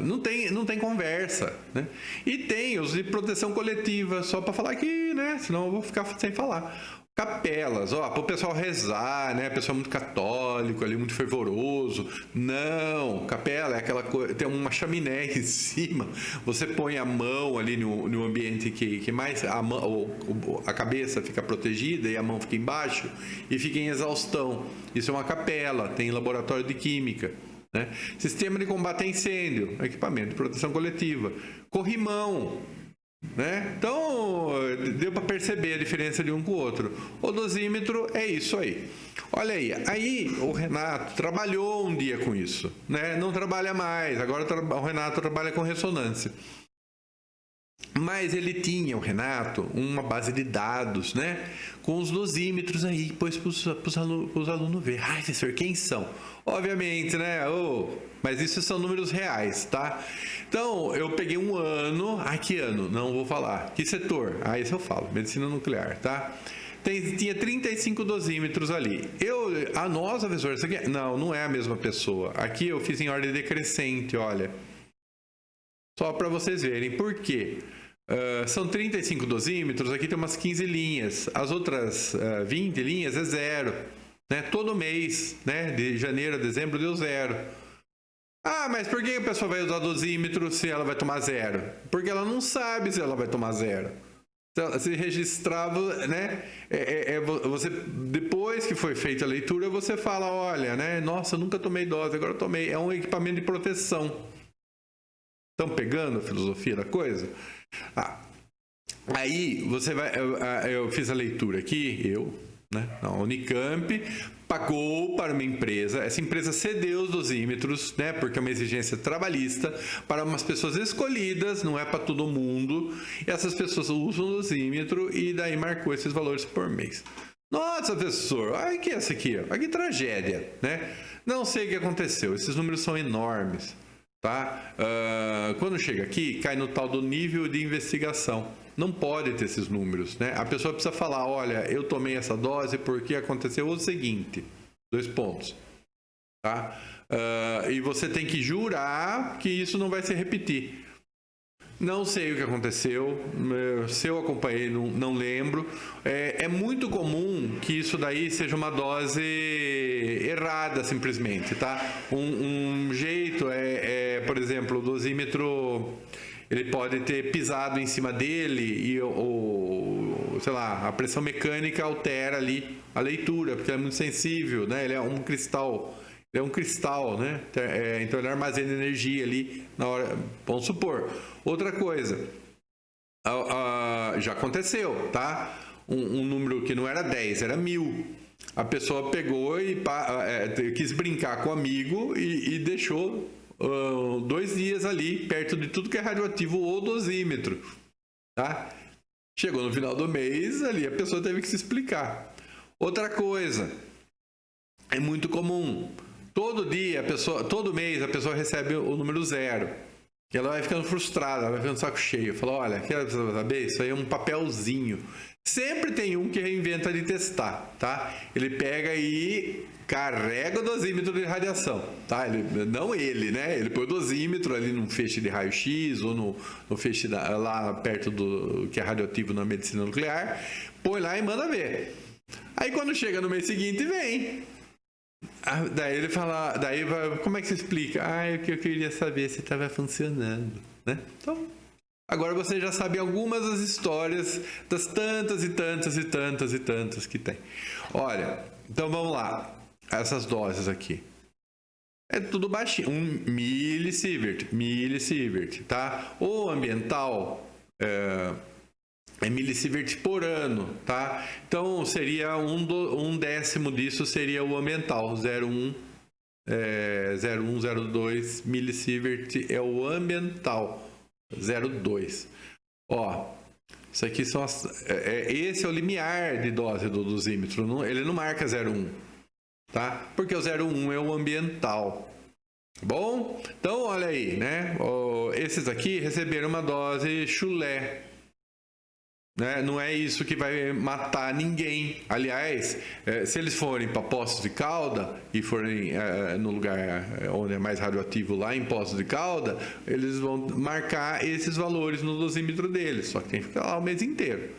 não tem conversa, né? E tem os de proteção coletiva, só para falar aqui, né? Senão eu vou ficar sem falar. Capelas, para o pessoal rezar, né? O pessoal muito católico ali, muito fervoroso. Não, capela é aquela coisa, tem uma chaminé em cima. Você põe a mão ali no ambiente que mais a cabeça fica protegida e a mão fica embaixo e fica em exaustão. Isso é uma capela, tem laboratório de química, né? Sistema de combate a incêndio, equipamento de proteção coletiva, corrimão. Né? Então, deu para perceber a diferença de um com o outro. O dosímetro é isso aí. Olha aí o Renato trabalhou um dia com isso, né? Não trabalha mais, agora o Renato trabalha com ressonância. Mas ele tinha, o Renato, uma base de dados, né? Com os dosímetros aí, pôs para os alunos ver. Professor, quem são? Obviamente, né? Mas isso são números reais, tá? Então, eu peguei um ano. Que ano? Não vou falar. Que setor? Isso eu falo. Medicina nuclear, tá? Tinha 35 dosímetros ali. Nossa, professor, isso aqui... Não é a mesma pessoa. Aqui eu fiz em ordem decrescente, olha. Só para vocês verem. Por quê? São 35 dosímetros, aqui tem umas 15 linhas. As outras 20 linhas é zero. Né? Todo mês, né? De janeiro a dezembro deu zero. Mas por que a pessoa vai usar dosímetro se ela vai tomar zero? Porque ela não sabe se ela vai tomar zero. Então, se registrava, né? Você, depois que foi feita a leitura, você fala, olha, né? Nossa, eu nunca tomei dose, agora eu tomei. É um equipamento de proteção. Estão pegando a filosofia da coisa? Aí você vai... Eu fiz a leitura aqui, né? A Unicamp pagou para uma empresa, essa empresa cedeu os dosímetros, né? Porque é uma exigência trabalhista para umas pessoas escolhidas, não é para todo mundo, e essas pessoas usam o dosímetro e daí marcou esses valores por mês. Nossa, professor, olha que é essa aqui, olha que tragédia, né? Não sei o que aconteceu, esses números são enormes, tá? Quando chega aqui, cai no tal do nível de investigação. Não pode ter esses números, né? A pessoa precisa falar, olha, eu tomei essa dose porque aconteceu o seguinte, 2 pontos, tá? E você tem que jurar que isso não vai se repetir. Não sei o que aconteceu, se eu acompanhei, não lembro. É muito comum que isso daí seja uma dose errada, simplesmente, tá? Um jeito por exemplo, o dosímetro... Ele pode ter pisado em cima dele e, sei lá, a pressão mecânica altera ali a leitura, porque é muito sensível, né? Ele é um cristal, né? Então ele armazena energia ali na hora. Vamos supor. Outra coisa, já aconteceu, tá? Um número que não era 10, era 1000. a pessoa pegou e quis brincar com o amigo e deixou 2 dias ali, perto de tudo que é radioativo ou dosímetro, tá? Chegou no final do mês, ali a pessoa teve que se explicar. Outra coisa, é muito comum, todo mês a pessoa recebe o número 0. E ela vai ficando frustrada, ela vai ficando saco cheio. Fala, olha, quer saber? Isso aí é um papelzinho. Sempre tem um que inventa de testar, tá? Ele pega e carrega o dosímetro de radiação, tá? Não ele, né? Ele põe o dosímetro ali num feixe de raio-x ou no feixe lá perto do que é radioativo na medicina nuclear, põe lá e manda ver. Aí quando chega no mês seguinte, vem. Daí ele fala, como é que você explica? O que eu queria saber se estava funcionando, né? Então, agora você já sabe algumas das histórias das tantas e tantas e tantas e tantas que tem. Olha, então vamos lá, essas doses aqui. É tudo baixinho, 1 milisievert, tá? O ambiental é milisievert por ano, tá? Então seria um décimo disso seria o ambiental, 0,1, 0,2 milisievert é o ambiental, 0,2. Ó, isso aqui são esse é o limiar de dose do dosímetro, ele não marca 0,1, tá? Porque o 0,1 é o ambiental. Bom, então olha aí, né? Esses aqui receberam uma dose chulé. Né? Não é isso que vai matar ninguém. Aliás, se eles forem para Poços de Calda e forem no lugar onde é mais radioativo, lá em Poços de Calda, eles vão marcar esses valores no dosímetro deles. Só que tem que ficar lá o mês inteiro.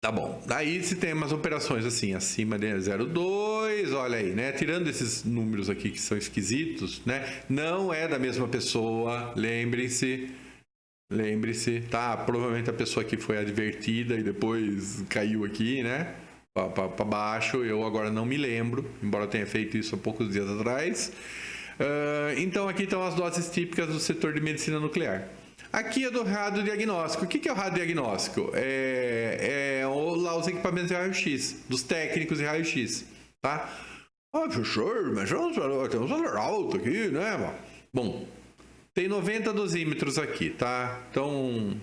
Tá bom. Daí se tem umas operações assim, acima de 0,2, olha aí, né? Tirando esses números aqui que são esquisitos, né? Não é da mesma pessoa, lembre-se, tá? Provavelmente a pessoa aqui foi advertida e depois caiu aqui, né? Para baixo, eu agora não me lembro, embora eu tenha feito isso há poucos dias atrás. Então aqui estão as doses típicas do setor de medicina nuclear. Aqui é do radiodiagnóstico. O que é o radiodiagnóstico? Lá os equipamentos de raio-x, dos técnicos de raio-x, tá? Professor, mas tem um valor alto aqui, né? Bom, tem 90 dosímetros aqui, tá? Então,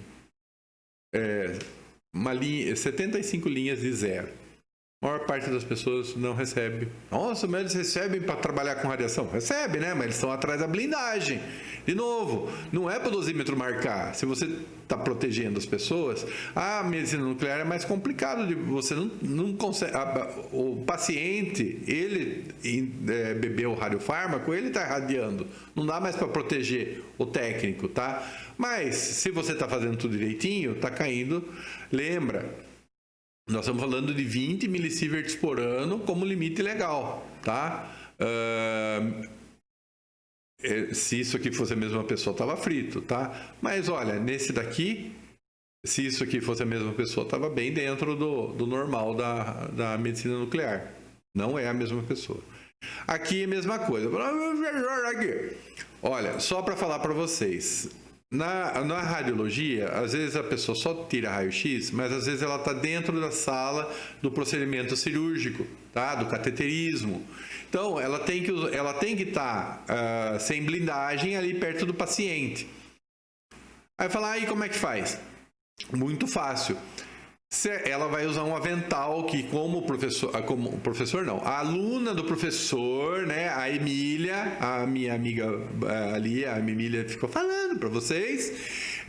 75 linhas de 0. A maior parte das pessoas não recebe. Nossa, mas eles recebem para trabalhar com radiação? Recebe, né? Mas eles estão atrás da blindagem. De novo, não é para o dosímetro marcar. Se você está protegendo as pessoas, a medicina nuclear é mais complicado. Você não consegue. O paciente, ele bebeu o radiofármaco, ele está irradiando. Não dá mais para proteger o técnico, tá? Mas se você está fazendo tudo direitinho, está caindo. Lembra? Nós estamos falando de 20 millisieverts por ano como limite legal, tá? Se isso aqui fosse a mesma pessoa, estava frito, tá? Mas olha, nesse daqui, se isso aqui fosse a mesma pessoa, estava bem dentro do normal da medicina nuclear. Não é a mesma pessoa. Aqui é a mesma coisa. Olha, só para falar para vocês. Na radiologia, às vezes a pessoa só tira raio-x, mas às vezes ela está dentro da sala do procedimento cirúrgico, tá? Do cateterismo. Então, ela tem que estar sem blindagem ali perto do paciente. Aí fala, aí como é que faz? Muito fácil. Ela vai usar um avental que, a aluna do professor, né, a Emília, a minha amiga ali, a Emília ficou falando para vocês,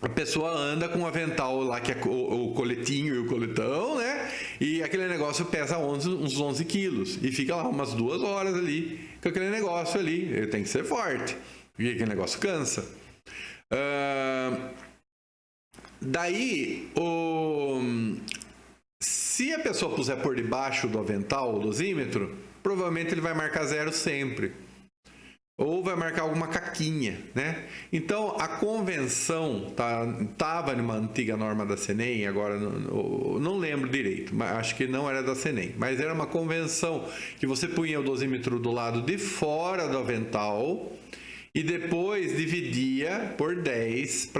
a pessoa anda com um avental lá, que é o coletinho e o coletão, né, e aquele negócio pesa uns 11 quilos, e fica lá umas 2 horas ali, com aquele negócio ali, ele tem que ser forte, porque aquele negócio cansa. Daí, se a pessoa puser por debaixo do avental o dosímetro, provavelmente ele vai marcar 0 sempre. Ou vai marcar alguma caquinha, né? Então, a convenção estava numa antiga norma da CENEM, agora não lembro direito, mas acho que não era da CENEM, mas era uma convenção que você punha o dosímetro do lado de fora do avental e depois dividia por 10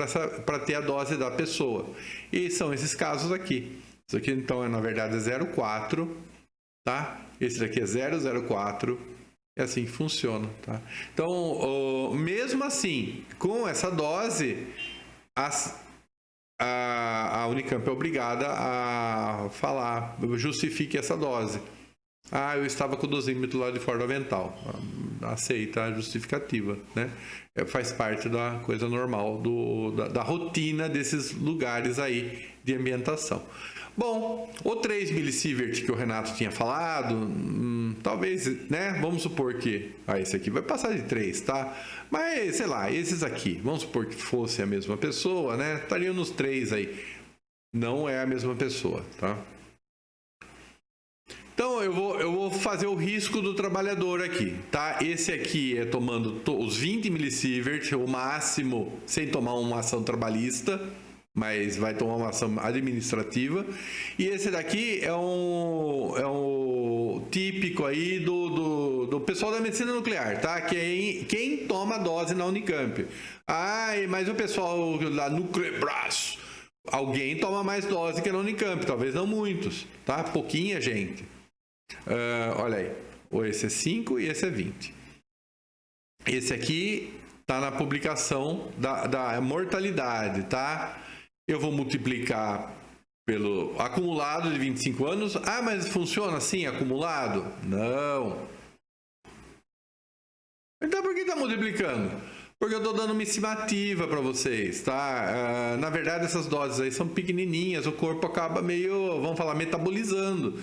para ter a dose da pessoa. E são esses casos aqui. Isso aqui, então, na verdade, é 0,4, tá? Esse daqui é 0,04. É assim que funciona, tá? Então, mesmo assim, com essa dose, a Unicamp é obrigada a falar, justifique essa dose. Ah, eu estava com o dosímetro lá de fora do avental. Aceita a justificativa, né? Faz parte da coisa normal, da rotina desses lugares aí de ambientação. Bom, o 3 milisievert que o Renato tinha falado, talvez, né? Vamos supor que... esse aqui vai passar de 3, tá? Mas, sei lá, esses aqui, vamos supor que fosse a mesma pessoa, né? Estariam nos 3 aí. Não é a mesma pessoa, tá? Então, eu vou fazer o risco do trabalhador aqui, tá? Esse aqui é tomando os 20 milisievert, o máximo, sem tomar uma ação trabalhista, mas vai tomar uma ação administrativa. E esse daqui é um típico aí do pessoal da medicina nuclear, tá? Quem toma dose na Unicamp. Mas o pessoal da Nucleabras, alguém toma mais dose que na Unicamp, talvez não muitos, tá? Pouquinha gente. Olha aí, esse é 5 e esse é 20. Esse aqui tá na publicação da mortalidade, tá? Eu vou multiplicar pelo acumulado de 25 anos. Mas funciona assim, acumulado? Não. Então por que está multiplicando? Porque eu estou dando uma estimativa para vocês, tá? Na verdade, essas doses aí são pequenininhas, o corpo acaba meio, vamos falar, metabolizando.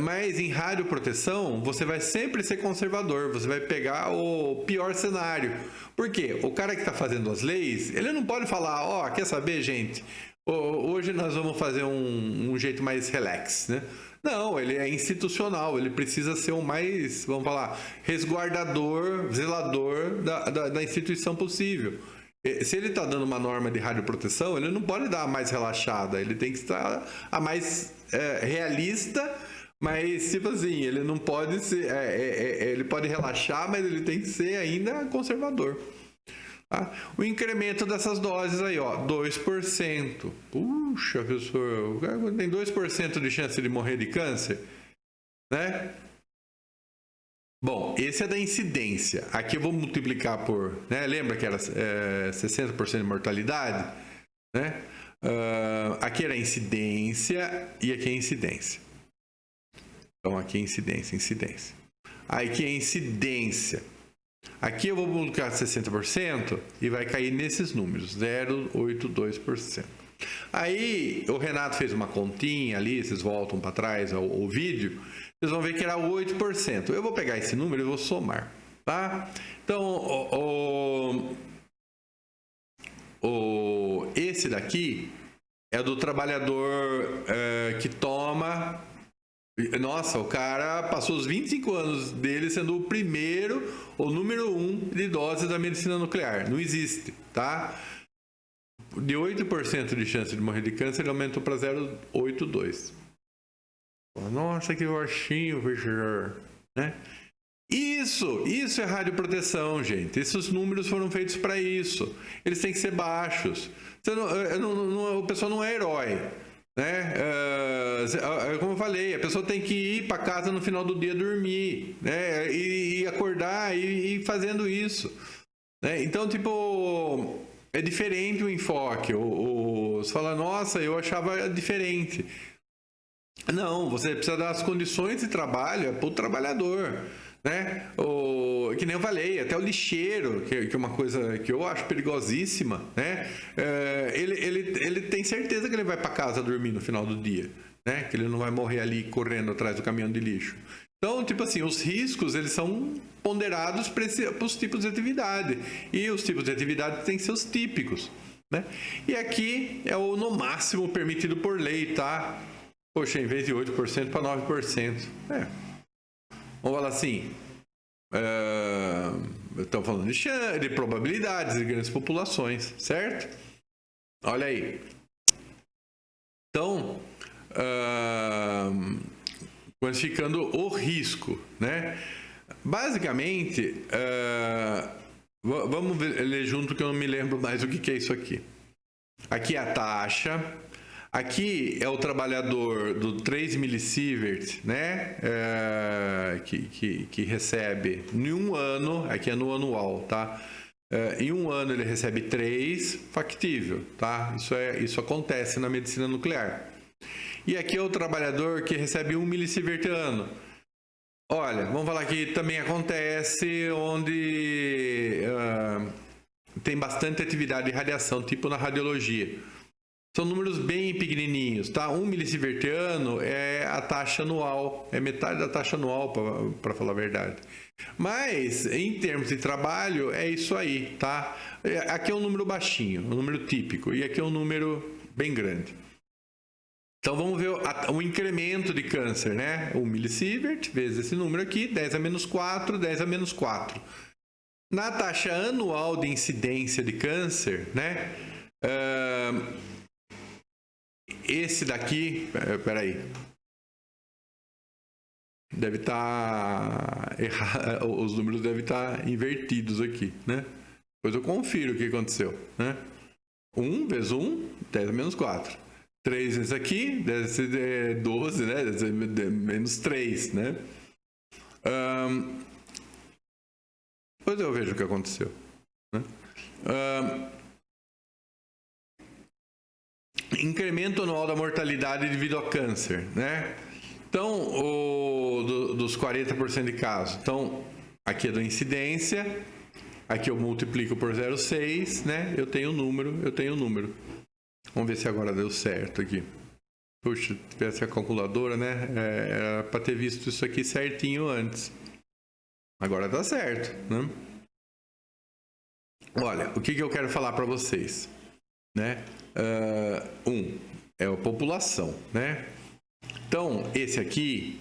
Mas em radioproteção, você vai sempre ser conservador, você vai pegar o pior cenário. Por quê? O cara que está fazendo as leis, ele não pode falar, quer saber, gente? Hoje nós vamos fazer um jeito mais relax, né? Não, ele é institucional, ele precisa ser o mais, vamos falar, resguardador, zelador da instituição possível. Se ele está dando uma norma de radioproteção, ele não pode dar a mais relaxada, ele tem que estar a mais realista, mas tipo assim, ele não pode ser, ele pode relaxar, mas ele tem que ser ainda conservador. Tá? O incremento dessas doses aí, 2%. Puxa, professor, o cara tem 2% de chance de morrer de câncer, né? Bom, esse é da incidência. Aqui eu vou multiplicar por, né? Lembra que era 60% de mortalidade, né? Aqui era incidência e aqui é incidência. Então aqui é incidência. Aqui é incidência. Aqui eu vou multiplicar 60% e vai cair nesses números, 0,82%. Aí o Renato fez uma continha ali, vocês voltam para trás o vídeo, vocês vão ver que era 8%. Eu vou pegar esse número e vou somar, tá? Então, esse daqui é do trabalhador que toma... Nossa, o cara passou os 25 anos dele sendo o primeiro, o número 1 de doses da medicina nuclear. Não existe, tá? De 8% de chance de morrer de câncer, ele aumentou para 0,82. Nossa, que baixinho, professor, né? Isso é radioproteção, gente. Esses números foram feitos para isso. Eles têm que ser baixos. O pessoal não é herói, né? Como eu falei, a pessoa tem que ir para casa no final do dia dormir, né? E acordar e ir fazendo isso, né? Então, tipo, é diferente o enfoque. Você fala, nossa, eu achava diferente. Não, você precisa dar as condições de trabalho para o trabalhador, né? Que nem eu falei, até o lixeiro, que é uma coisa que eu acho perigosíssima, né? Ele tem certeza que ele vai para casa dormir no final do dia, né? Que ele não vai morrer ali correndo atrás do caminhão de lixo. Então, tipo assim, os riscos, eles são ponderados para os tipos de atividade. E os tipos de atividade têm seus típicos, né? E aqui é o no máximo permitido por lei, tá? Poxa, em vez de 8% para 9%. Vamos falar assim, estamos falando de probabilidades de grandes populações, certo? Olha aí. Então, quantificando o risco, né? Basicamente, Vamos ler junto que eu não me lembro mais o que é isso aqui. Aqui é a taxa. Aqui é o trabalhador do 3 milisievert, né? Que recebe em um ano, aqui é no anual, tá? Em um ano ele recebe 3, factível, tá? Isso acontece na medicina nuclear. E aqui é o trabalhador que recebe 1 milisievert ano. Olha, vamos falar que também acontece onde tem bastante atividade de radiação, tipo na radiologia. São números bem pequenininhos, tá? 1 milisievert ano é a taxa anual, é metade da taxa anual, para falar a verdade. Mas, em termos de trabalho, é isso aí, tá? Aqui é um número baixinho, um número típico, e aqui é um número bem grande. Então, vamos ver o incremento de câncer, né? 1 milisievert vezes esse número aqui, 10 a menos 4, 10 a menos 4. Na taxa anual de incidência de câncer, né? Esse daqui, peraí, deve estar errado, os números devem estar invertidos aqui, né? Depois eu confiro o que aconteceu, né? 1 vezes 1, 10 a menos 4. 3 vezes aqui, deve ser 12, né? Deve ser menos 3, né? Depois eu vejo o que aconteceu, né? Incremento anual da mortalidade devido ao câncer, né? Então, dos 40% de casos. Então, aqui é da incidência, aqui eu multiplico por 0,6, né? Eu tenho um número. Vamos ver se agora deu certo aqui. Puxa, se tivesse a calculadora, né? Era para ter visto isso aqui certinho antes. Agora tá certo, né? Olha, o que eu quero falar para vocês, né? É a população, né? Então, esse aqui,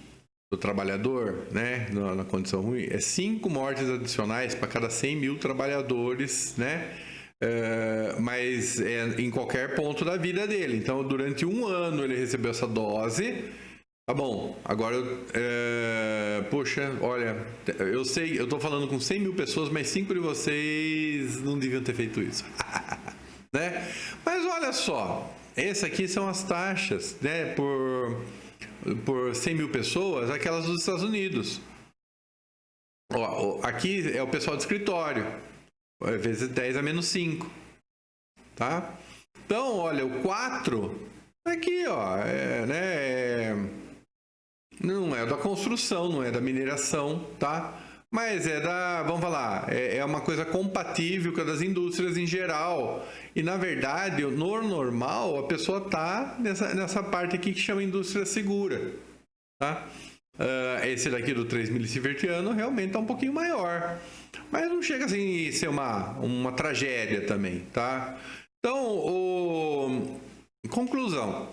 do trabalhador, né, na condição ruim, é 5 mortes adicionais para cada 100 mil trabalhadores, né? Mas é em qualquer ponto da vida dele. Então, durante um ano ele recebeu essa dose. Tá bom, agora, poxa, olha, eu sei, eu tô falando com 100 mil pessoas, mas 5 de vocês não deviam ter feito isso. Né? Mas olha só, essas aqui são as taxas, né, por 100 mil pessoas, aquelas dos Estados Unidos. Ó, aqui é o pessoal do escritório, vezes 10 a menos 5, tá? Então, olha, o 4, aqui, ó, não é da construção, não é da mineração, tá? Mas é vamos falar, é uma coisa compatível com a das indústrias em geral. E, na verdade, no normal, a pessoa está nessa parte aqui que chama indústria segura, tá? Esse daqui do 3 milisievert ano realmente está um pouquinho maior. Mas não chega assim a ser uma tragédia também, tá? Então, conclusão.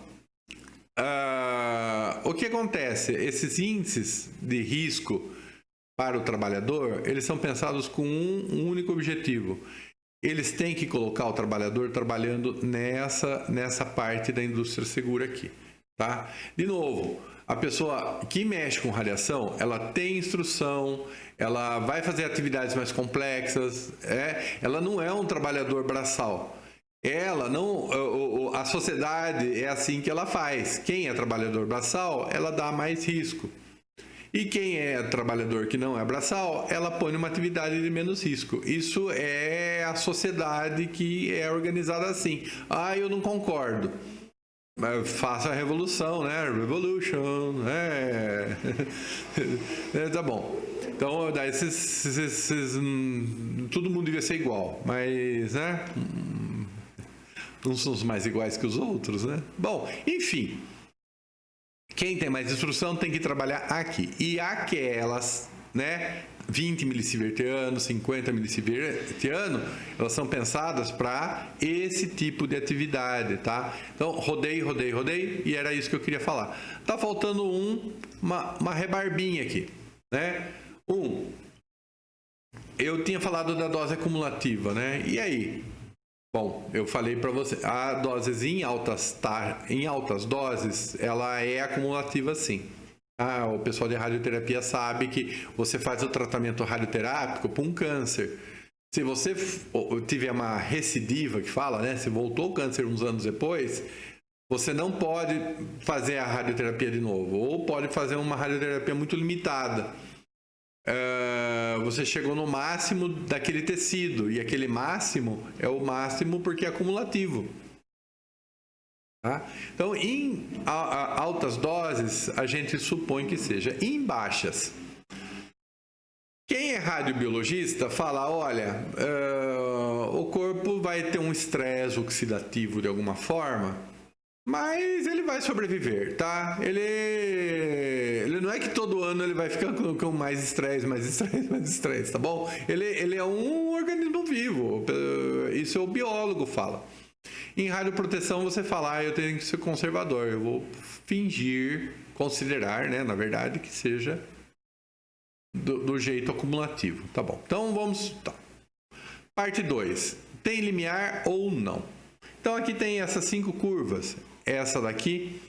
O que acontece? Esses índices de risco para o trabalhador, eles são pensados com um único objetivo. Eles têm que colocar o trabalhador trabalhando nessa parte da indústria segura aqui, tá? De novo, a pessoa que mexe com radiação, ela tem instrução, ela vai fazer atividades mais complexas, ela não é um trabalhador braçal. A sociedade é assim que ela faz. Quem é trabalhador braçal, ela dá mais risco. E quem é trabalhador que não é braçal, ela põe numa atividade de menos risco. Isso é a sociedade que é organizada assim. Eu não concordo. Faça a revolução, né? Revolution, tá bom. Então, daí todo mundo devia ser igual, mas, né? Uns são os mais iguais que os outros, né? Bom, enfim. Quem tem mais instrução tem que trabalhar aqui. E aquelas, né, 20 milisievert ano, 50 milisievert ano, elas são pensadas para esse tipo de atividade, tá? Então, rodei, e era isso que eu queria falar. Tá faltando uma rebarbinha aqui, né? Eu tinha falado da dose acumulativa, né? E aí? Bom, eu falei para você, a doses em altas doses, ela é acumulativa sim. O pessoal de radioterapia sabe que você faz o tratamento radioterápico para um câncer. se você tiver uma recidiva, que fala, né? Se voltou ao câncer uns anos depois, você não pode fazer a radioterapia de novo, ou pode fazer uma radioterapia muito limitada. Você chegou no máximo daquele tecido, e aquele máximo é o máximo porque é acumulativo. Tá? Então, em altas doses, a gente supõe que seja. Em baixas, quem é radiobiologista fala, olha, o corpo vai ter um estresse oxidativo de alguma forma, mas ele vai sobreviver, tá? Ele não é que todo ano ele vai ficar com mais estresse, tá bom? Ele é um organismo vivo, isso é o biólogo fala. Em radioproteção você fala, eu tenho que ser conservador, eu vou fingir, considerar, né, na verdade, que seja do jeito acumulativo, tá bom? Então vamos, tá. Parte 2, tem limiar ou não? Então aqui tem essas 5 curvas, essa daqui,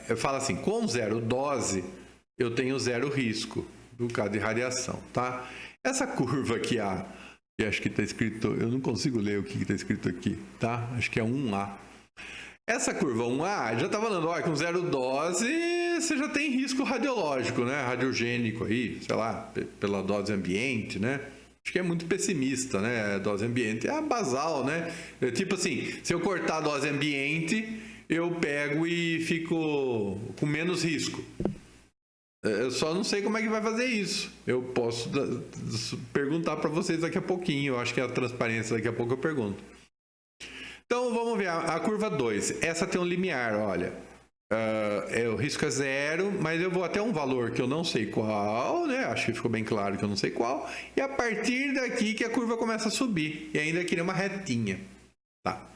eu falo assim, com 0 dose, eu tenho 0 risco, no caso de radiação, tá? Essa curva aqui, e acho que está escrito, eu não consigo ler o que está escrito aqui, tá? Acho que é 1A. Essa curva 1A já está falando, olha, com 0 dose você já tem risco radiológico, né? Radiogênico aí, sei lá, pela dose ambiente, né? Acho que é muito pessimista, né? A dose ambiente é a basal, né? Tipo assim, se eu cortar a dose ambiente, eu pego e fico com menos risco. Eu só não sei como é que vai fazer isso. Eu posso perguntar para vocês daqui a pouquinho. Eu acho que a transparência daqui a pouco eu pergunto. Então vamos ver a curva 2. Essa tem um limiar, olha. O risco é 0, mas eu vou até um valor que eu não sei qual, né? Acho que ficou bem claro que eu não sei qual. E a partir daqui que a curva começa a subir. E ainda aqui é uma retinha. Tá.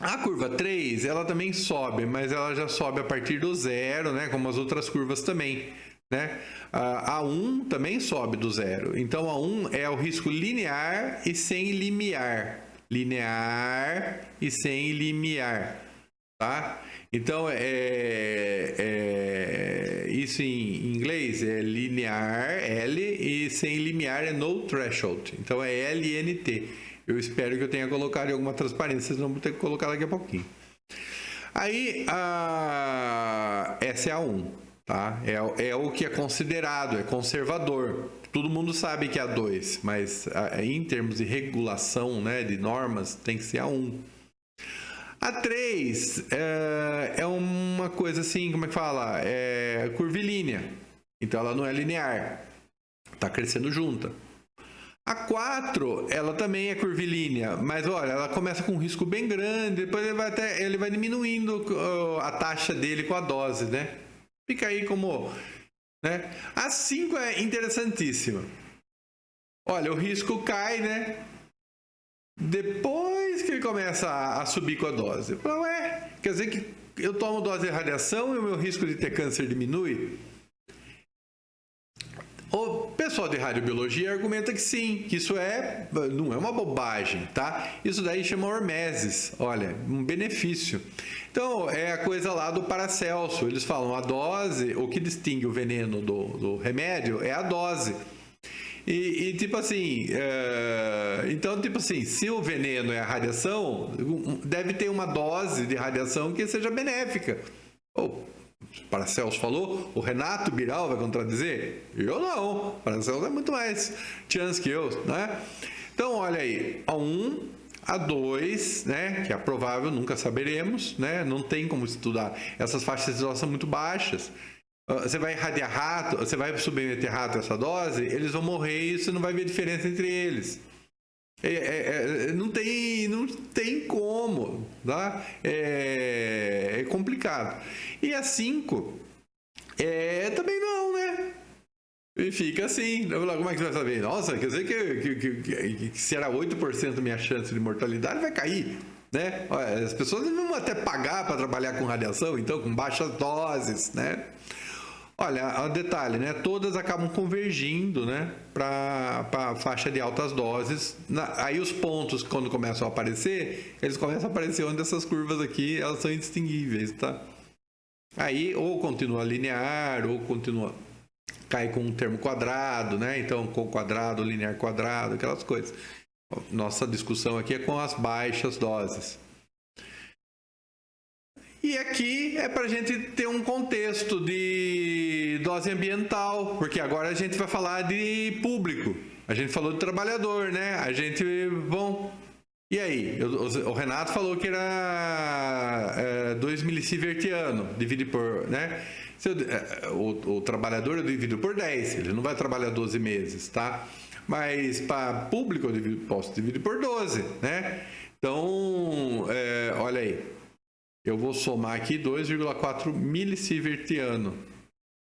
A curva 3, ela também sobe, mas ela já sobe a partir do 0, né? Como as outras curvas também, né? A 1 também sobe do 0. Então, a 1 é o risco linear e sem limiar. Linear e sem limiar, tá? Então, isso em inglês é linear, L, e sem limiar é no threshold. Então, é LNT. Eu espero que eu tenha colocado em alguma transparência, senão vou ter que colocar daqui a pouquinho. Aí, essa é a 1, tá? É o que é considerado, é conservador. Todo mundo sabe que é a 2, mas em termos de regulação, né, de normas, tem que ser a 1. A 3 é uma coisa assim, como é que fala? É curvilínea. Então, ela não é linear. Está crescendo junta. A 4, ela também é curvilínea, mas olha, ela começa com um risco bem grande, depois ele vai diminuindo a taxa dele com a dose, né? Fica aí como, né? A 5 é interessantíssima. Olha, o risco cai, né? Depois que ele começa a subir com a dose. Ué, quer dizer que eu tomo dose de radiação e o meu risco de ter câncer diminui? O pessoal de radiobiologia argumenta que sim, que isso não é uma bobagem, tá? Isso daí chama hormeses, olha, um benefício. Então, é a coisa lá do Paracelso, eles falam a dose, o que distingue o veneno do remédio é a dose. E tipo assim, então tipo assim, se o veneno é a radiação, deve ter uma dose de radiação que seja benéfica. Paracelso falou, o Renato Biral vai contradizer? Eu não, Paracelso é muito mais chance que eu, né? Então, olha aí, a 1, a 2, né, que é provável, nunca saberemos, né? Não tem como estudar. Essas faixas de dose são muito baixas. Você vai irradiar rato, você vai submeter rato a essa dose, eles vão morrer e você não vai ver diferença entre eles. Não tem como, tá? É complicado. E a 5 também não, né? E fica assim. Como é que você vai saber? Nossa, quer dizer que se era 8% minha chance de mortalidade, vai cair, né? Olha, as pessoas vão até pagar para trabalhar com radiação, então, com baixas doses, né? Olha, um detalhe, né? Todas acabam convergindo, né? Para a faixa de altas doses. Aí os pontos, quando começam a aparecer, eles começam a aparecer onde essas curvas aqui, elas são indistinguíveis, tá? Aí ou continua linear, ou continua cai com um termo quadrado, né? Então, com quadrado, linear quadrado, aquelas coisas. Nossa discussão aqui é com as baixas doses. E aqui é para a gente ter um contexto de dose ambiental, porque agora a gente vai falar de público. A gente falou de trabalhador, né? A gente, bom... E aí? O Renato falou que era 2 milisievert ano, divide por, né? O trabalhador eu divido por 10, ele não vai trabalhar 12 meses, tá? Mas para público eu posso dividir por 12, né? Então, olha aí, eu vou somar aqui 2,4 milisievert ano,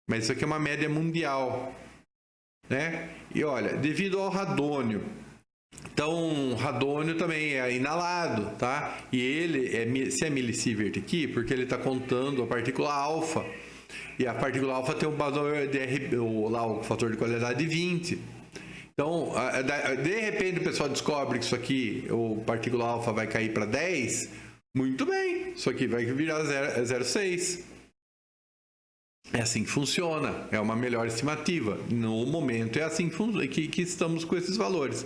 mas isso aqui é uma média mundial, né? E olha, devido ao radônio, então, radônio também é inalado, tá? E ele, se é milisievert aqui, porque ele está contando a partícula alfa. E a partícula alfa tem um valor lá o fator de qualidade de 20. Então, de repente o pessoal descobre que isso aqui, o partícula alfa vai cair para 10. Muito bem, isso aqui vai virar 0,6. É assim que funciona, é uma melhor estimativa. No momento é assim que estamos com esses valores.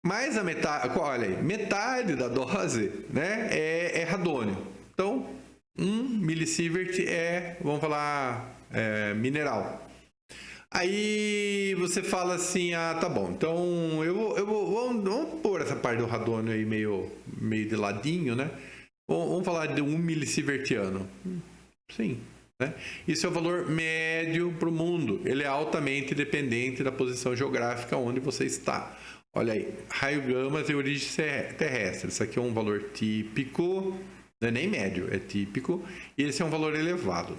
Mas a metade, olha aí, metade da dose, né, é radônio. Então, 1 milisievert vamos falar, mineral. Aí você fala assim, tá bom, então vamos pôr essa parte do radônio aí meio de ladinho, né? Vamos falar de 1 milisievert ano. Sim. Né? Isso é o valor médio para o mundo. Ele é altamente dependente da posição geográfica onde você está. Olha aí, raio gama tem origem terrestre. Isso aqui é um valor típico, não é nem médio, é típico. E esse é um valor elevado.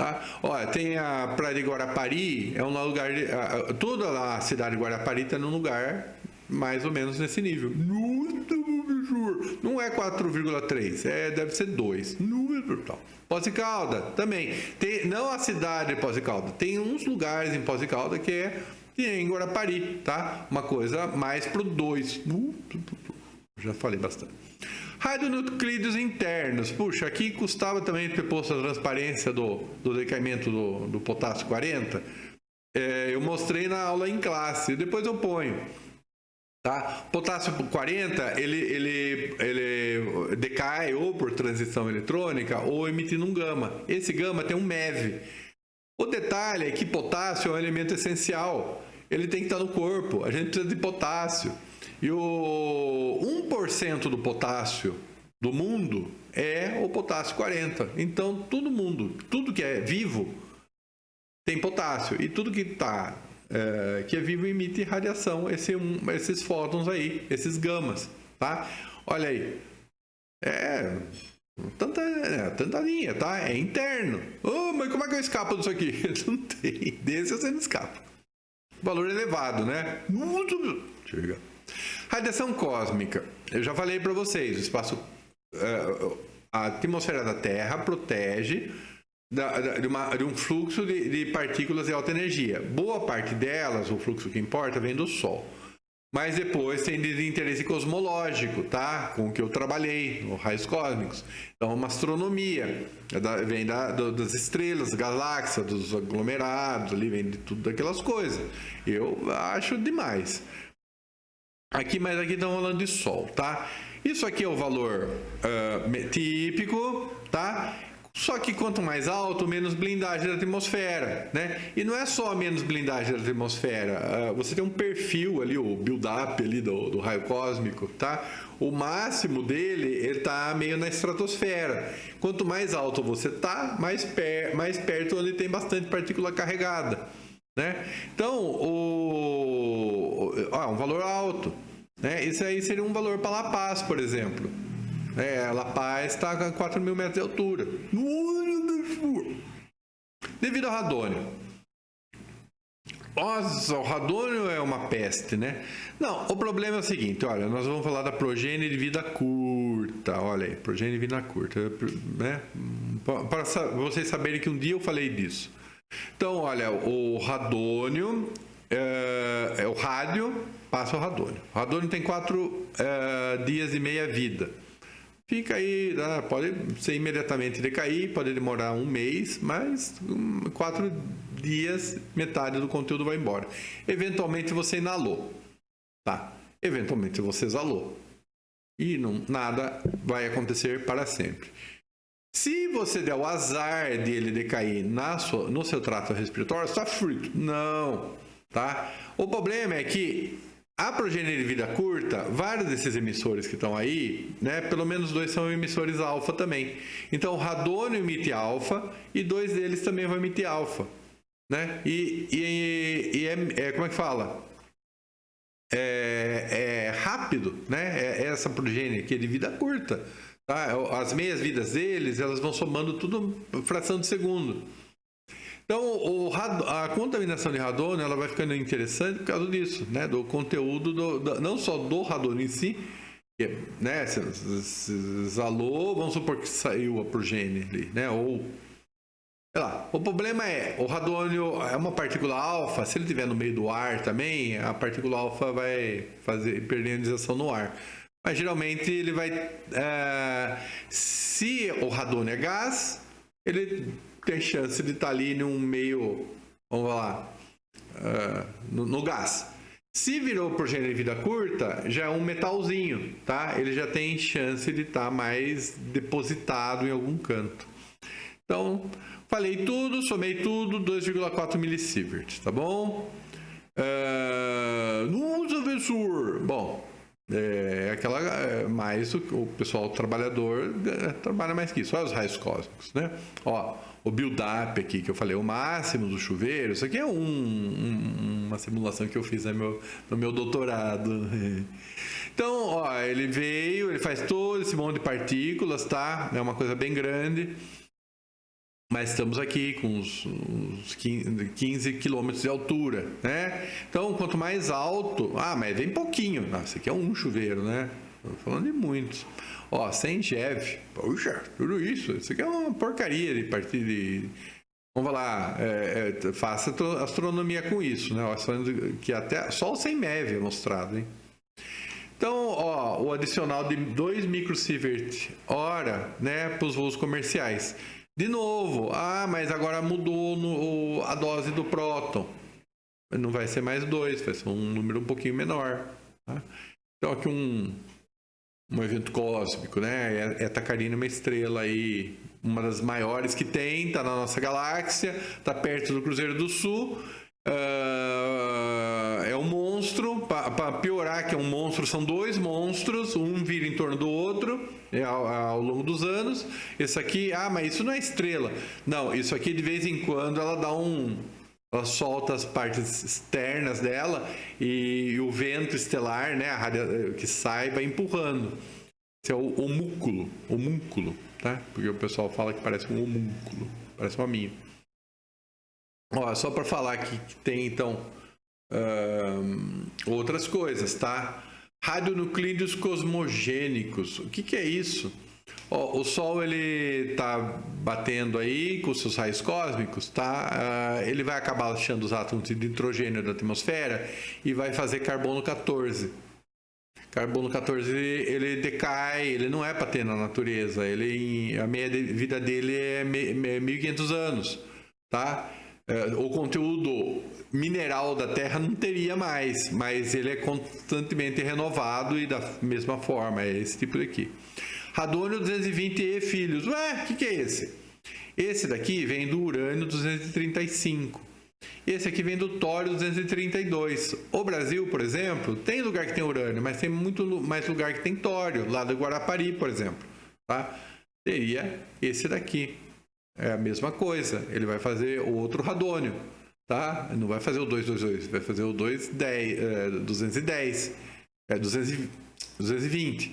Tá? Olha, tem a Praia de Guarapari, é um lugar... toda a cidade de Guarapari está num lugar mais ou menos nesse nível. Não é 4,3, deve ser 2. Poços de Caldas também. Não a cidade de Poços de Caldas, tem uns lugares em Poços de Caldas que é em Guarapari, tá? Uma coisa mais pro 2. Já falei bastante. Radionuclídeos internos. Puxa, aqui custava também ter posto a transparência do decaimento do potássio 40. Eu mostrei na aula em classe, depois eu ponho. Tá? Potássio 40, ele decai ou por transição eletrônica ou emitindo um gama. Esse gama tem um MEV. O detalhe é que potássio é um elemento essencial. Ele tem que estar no corpo. A gente precisa de potássio. E o 1% do potássio do mundo é o potássio 40. Então, tudo que é vivo tem potássio. E tudo que é vivo emite radiação, esses fótons aí, esses gamas, tá? Olha aí. Tanta linha, tá? É interno. Mas como é que eu escapo disso aqui? Não tem. Desse você não escapa. Valor elevado, né? Deixa eu ver. Radiação cósmica. Eu já falei para vocês, o espaço... a atmosfera da Terra protege de um fluxo de partículas de alta energia. Boa parte delas, o fluxo que importa, vem do Sol. Mas depois tem de interesse cosmológico, tá? Com o que eu trabalhei, nos raios cósmicos. Então, uma astronomia. Vem das estrelas, galáxias, dos aglomerados, ali vem de tudo daquelas coisas. Eu acho demais. Mas aqui estamos falando de Sol, tá? Isso aqui é o valor típico, tá? Só que quanto mais alto, menos blindagem da atmosfera, né? E não é só menos blindagem da atmosfera. Você tem um perfil ali, o build-up ali do raio cósmico, tá? O máximo dele, ele tá meio na estratosfera. Quanto mais alto você tá, mais perto onde tem bastante partícula carregada, né? Então, um valor alto, né? Isso aí seria um valor para La Paz, por exemplo. La Paz está a 4.000 metros de altura. Devido ao radônio. Nossa, o radônio é uma peste, né? Não, o problema é o seguinte, olha, nós vamos falar da progênie de vida curta. Olha aí, progênie de vida curta, né? Para vocês saberem que um dia eu falei disso. Então, olha, o radônio, o rádio, passa o radônio. O radônio tem 4 dias e meia vida. fica aí, tá? Pode ser imediatamente decair, pode demorar um mês, mas 4 dias, metade do conteúdo vai embora. Eventualmente você inalou, tá? Eventualmente você exalou. E nada vai acontecer para sempre. Se você der o azar dele decair no seu trato respiratório, está frito. Não, tá? O problema é que a progênie de vida curta, vários desses emissores que estão aí, né, pelo menos 2 são emissores alfa também. Então, o radônio emite alfa e 2 deles também vão emitir alfa, né? Como é que fala? É rápido, né? Essa progênie aqui é de vida curta. Tá? As meias vidas deles, elas vão somando tudo fração de segundo. Então, a contaminação de radônio, ela vai ficando interessante por causa disso, né? Do conteúdo, não só do radônio em si, que, né? Se exalou, vamos supor que saiu a progênie ali, né? Ou, sei lá. O problema é, o radônio é uma partícula alfa, se ele estiver no meio do ar também, a partícula alfa vai fazer perder ionização no ar. Mas geralmente ele vai... se o radônio é gás, ele tem chance de estar ali num meio... Vamos lá... no gás. Se virou progênie de vida curta, já é um metalzinho, tá? Ele já tem chance de estar mais depositado em algum canto. Então, falei tudo, somei tudo, 2,4 milisievert, tá bom? Nossa, professor! Bom... mais o pessoal trabalhador trabalha mais que isso. Olha os raios cósmicos, né? Ó, o build-up aqui que eu falei, o máximo do chuveiro, isso aqui é uma simulação que eu fiz no meu doutorado. Então, ó, ele faz todo esse monte de partículas, tá? É uma coisa bem grande. Mas estamos aqui com uns 15 quilômetros de altura, né? Então, quanto mais alto... mas vem pouquinho. Isso aqui é um chuveiro, né? Estou falando de muitos. Ó, 100 GeV. Puxa, tudo isso. Isso aqui é uma porcaria de partir de... Vamos lá, faça astronomia com isso, né? Que até só o 100 MeV é mostrado, hein? Então, ó, o adicional de 2 microsievert hora, né? Para os voos comerciais. De novo, mas agora mudou a dose do próton. Não vai ser mais 2, vai ser um número um pouquinho menor. Tá? Então aqui um evento cósmico, né? Eta Carina é uma estrela aí, uma das maiores que tem, está na nossa galáxia, está perto do Cruzeiro do Sul. É um monstro, para piorar que é um monstro, são 2 monstros, um vira em torno do outro ao longo dos anos. Esse aqui, mas isso não é estrela. Não, isso aqui de vez em quando ela solta as partes externas dela e o vento estelar, né, que sai, vai empurrando. Esse é o homúnculo, tá? Porque o pessoal fala que parece um homúnculo, parece uma minha. Ó, só para falar que tem, então, outras coisas, tá? Radionuclídeos cosmogênicos. O que é isso? Ó, o Sol, ele tá batendo aí com seus raios cósmicos, tá? Ele vai acabar achando os átomos de nitrogênio da atmosfera e vai fazer carbono 14. Carbono 14, ele decai, ele não é para ter na natureza. A meia vida dele é 1.500 anos, tá? O conteúdo mineral da Terra não teria mais, mas ele é constantemente renovado e da mesma forma, é esse tipo daqui. Radônio 220 e filhos. Ué, o que é esse? Esse daqui vem do urânio 235. Esse aqui vem do tório 232. O Brasil, por exemplo, tem lugar que tem urânio, mas tem muito mais lugar que tem tório, lá do Guarapari, por exemplo. Tá? Seria esse daqui. É a mesma coisa, ele vai fazer o outro radônio, tá? Não vai fazer o 222, vai fazer o 210, 210, 220.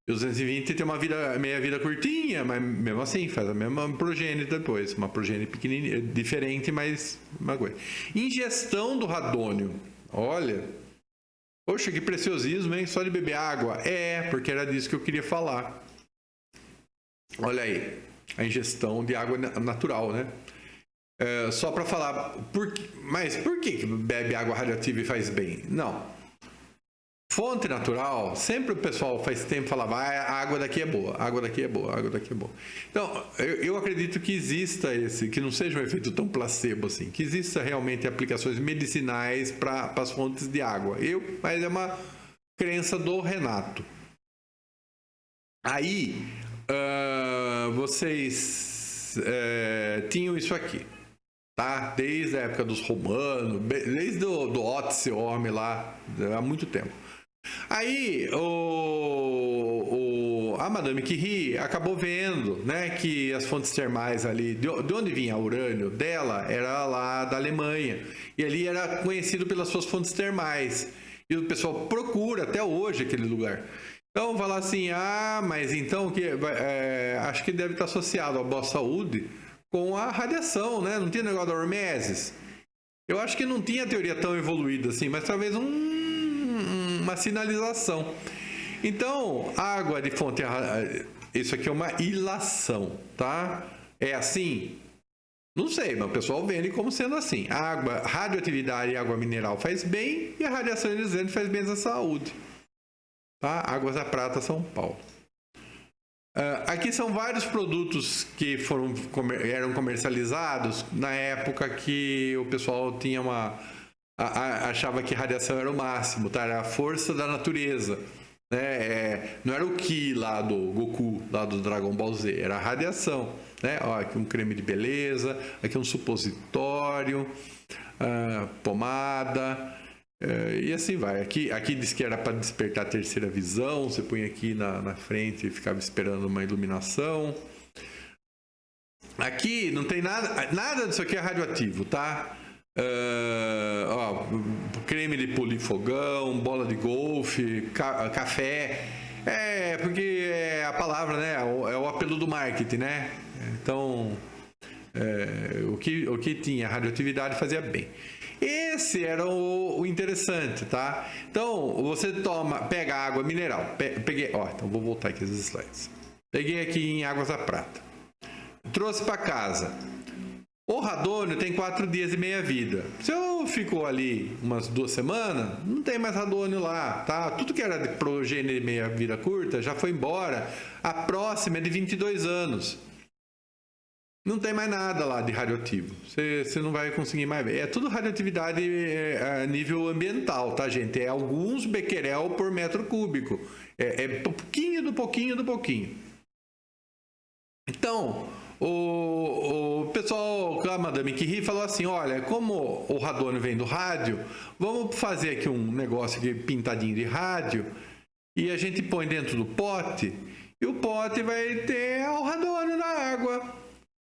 E o 220 tem uma meia vida curtinha, mas mesmo assim faz a mesma progênie depois, uma progênie pequenininha, diferente, mas uma coisa. Ingestão do radônio, olha, poxa, que preciosismo, hein? Só de beber água? Porque era disso que eu queria falar. Olha aí. A ingestão de água natural, né? Só para falar, mas por que bebe água radioativa e faz bem? Não. Fonte natural, sempre o pessoal faz tempo falava, a água daqui é boa, a água daqui é boa, a água daqui é boa. Então, eu acredito que exista que não seja um efeito tão placebo assim, que exista realmente aplicações medicinais para as fontes de água. Mas é uma crença do Renato. Aí, vocês tinham isso aqui, tá? Desde a época dos romanos, desde do Ótice Homem lá, há muito tempo. Aí a Madame Curie acabou vendo, né, que as fontes termais ali, de onde vinha o urânio dela, era lá da Alemanha. E ali era conhecido pelas suas fontes termais. E o pessoal procura até hoje aquele lugar. Então, falar assim, mas então acho que deve estar associado à boa saúde com a radiação, né? Não tinha negócio da hormeses. Eu acho que não tinha teoria tão evoluída assim, mas talvez uma sinalização. Então, água de fonte, isso aqui é uma ilação, tá? É assim? Não sei, mas o pessoal vende como sendo assim. Água, radioatividade e água mineral faz bem e a radiação ionizante faz bem à saúde. Tá? Águas da Prata, São Paulo. Aqui são vários produtos que eram comercializados na época que o pessoal tinha achava que radiação era o máximo, tá? Era a força da natureza, né? Não era o Ki lá do Goku, lá do Dragon Ball Z, era a radiação, né? Ó, aqui um creme de beleza, aqui um supositório, pomada, e assim vai. Aqui diz que era para despertar a terceira visão, você põe aqui na frente e ficava esperando uma iluminação. Aqui não tem nada disso aqui é radioativo, tá? Creme de polir fogão, bola de golfe, café. Porque é a palavra, né? É o apelo do marketing, né? Então, o que tinha radioatividade fazia bem. Esse era o interessante, tá? Então, você pega água mineral. Então vou voltar aqui os slides. Peguei aqui em Águas da Prata. Trouxe para casa. O radônio tem 4 dias e meia vida. Se eu ficou ali umas 2 semanas, não tem mais radônio lá, tá? Tudo que era de progênie de meia vida curta já foi embora. A próxima é de 22 anos. Não tem mais nada lá de radioativo. Você não vai conseguir mais ver. É tudo radioatividade a nível ambiental, tá, gente? É alguns becquerel por metro cúbico. É pouquinho do pouquinho do pouquinho. Então, o pessoal, a Madame Curie falou assim, olha, como o radônio vem do rádio, vamos fazer aqui um negócio aqui pintadinho de rádio e a gente põe dentro do pote e o pote vai ter o radônio na água.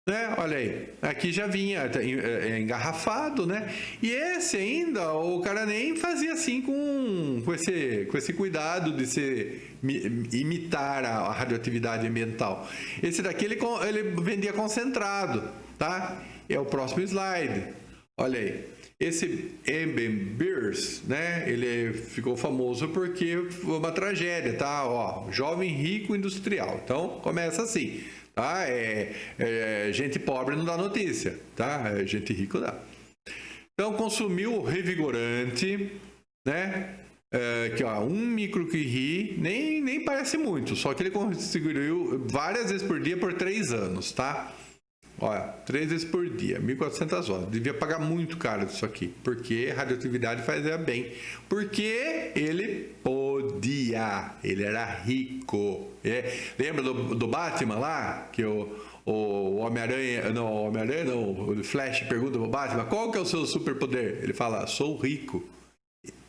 Né? Olha aí, aqui já vinha engarrafado, né? E esse ainda, o cara nem fazia assim com esse cuidado de imitar a radioatividade ambiental. Esse daqui ele vendia concentrado, tá? É o próximo slide. Olha aí, esse Beers, né? Ele ficou famoso porque foi uma tragédia, tá? Ó, jovem rico industrial. Então começa assim. Tá? Gente pobre não dá notícia, tá? Gente rico dá. Então consumiu revigorante, né? Aqui, ó, 1 microcurie, nem parece muito, só que ele conseguiu várias vezes por dia por 3 anos, tá? Olha, 3 vezes por dia, 1.400 horas. Devia pagar muito caro isso aqui, porque radioatividade fazia bem. Porque ele podia, ele era rico. Lembra do Batman lá? Que o Homem-Aranha, não, o Flash pergunta pro Batman, qual que é o seu superpoder? Ele fala, sou rico.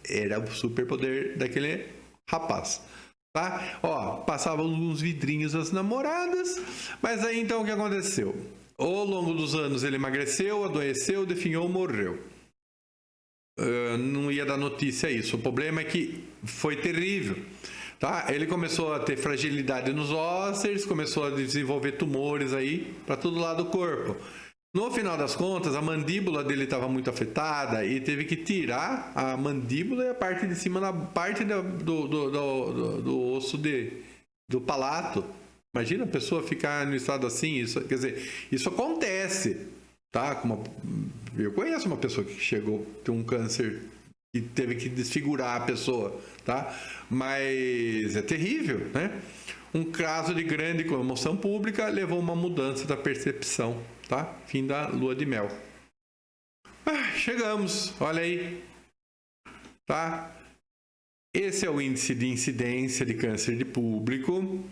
Era o superpoder daquele rapaz. Tá? Ó, passavam uns vidrinhos das namoradas, mas aí então o que aconteceu? Ao longo dos anos ele emagreceu, adoeceu, definhou, morreu. Não ia dar notícia isso. O problema é que foi terrível. Tá? Ele começou a ter fragilidade nos ossos, começou a desenvolver tumores aí para todo lado do corpo. No final das contas, a mandíbula dele estava muito afetada e teve que tirar a mandíbula e a parte de cima, na parte do osso do palato. Imagina a pessoa ficar no estado assim, quer dizer, isso acontece, tá? Eu conheço uma pessoa que chegou a ter um câncer que teve que desfigurar a pessoa, tá? Mas é terrível, né? Um caso de grande comoção pública levou a uma mudança da percepção, tá? Fim da lua de mel. Chegamos, olha aí, tá? Esse é o índice de incidência de câncer de público.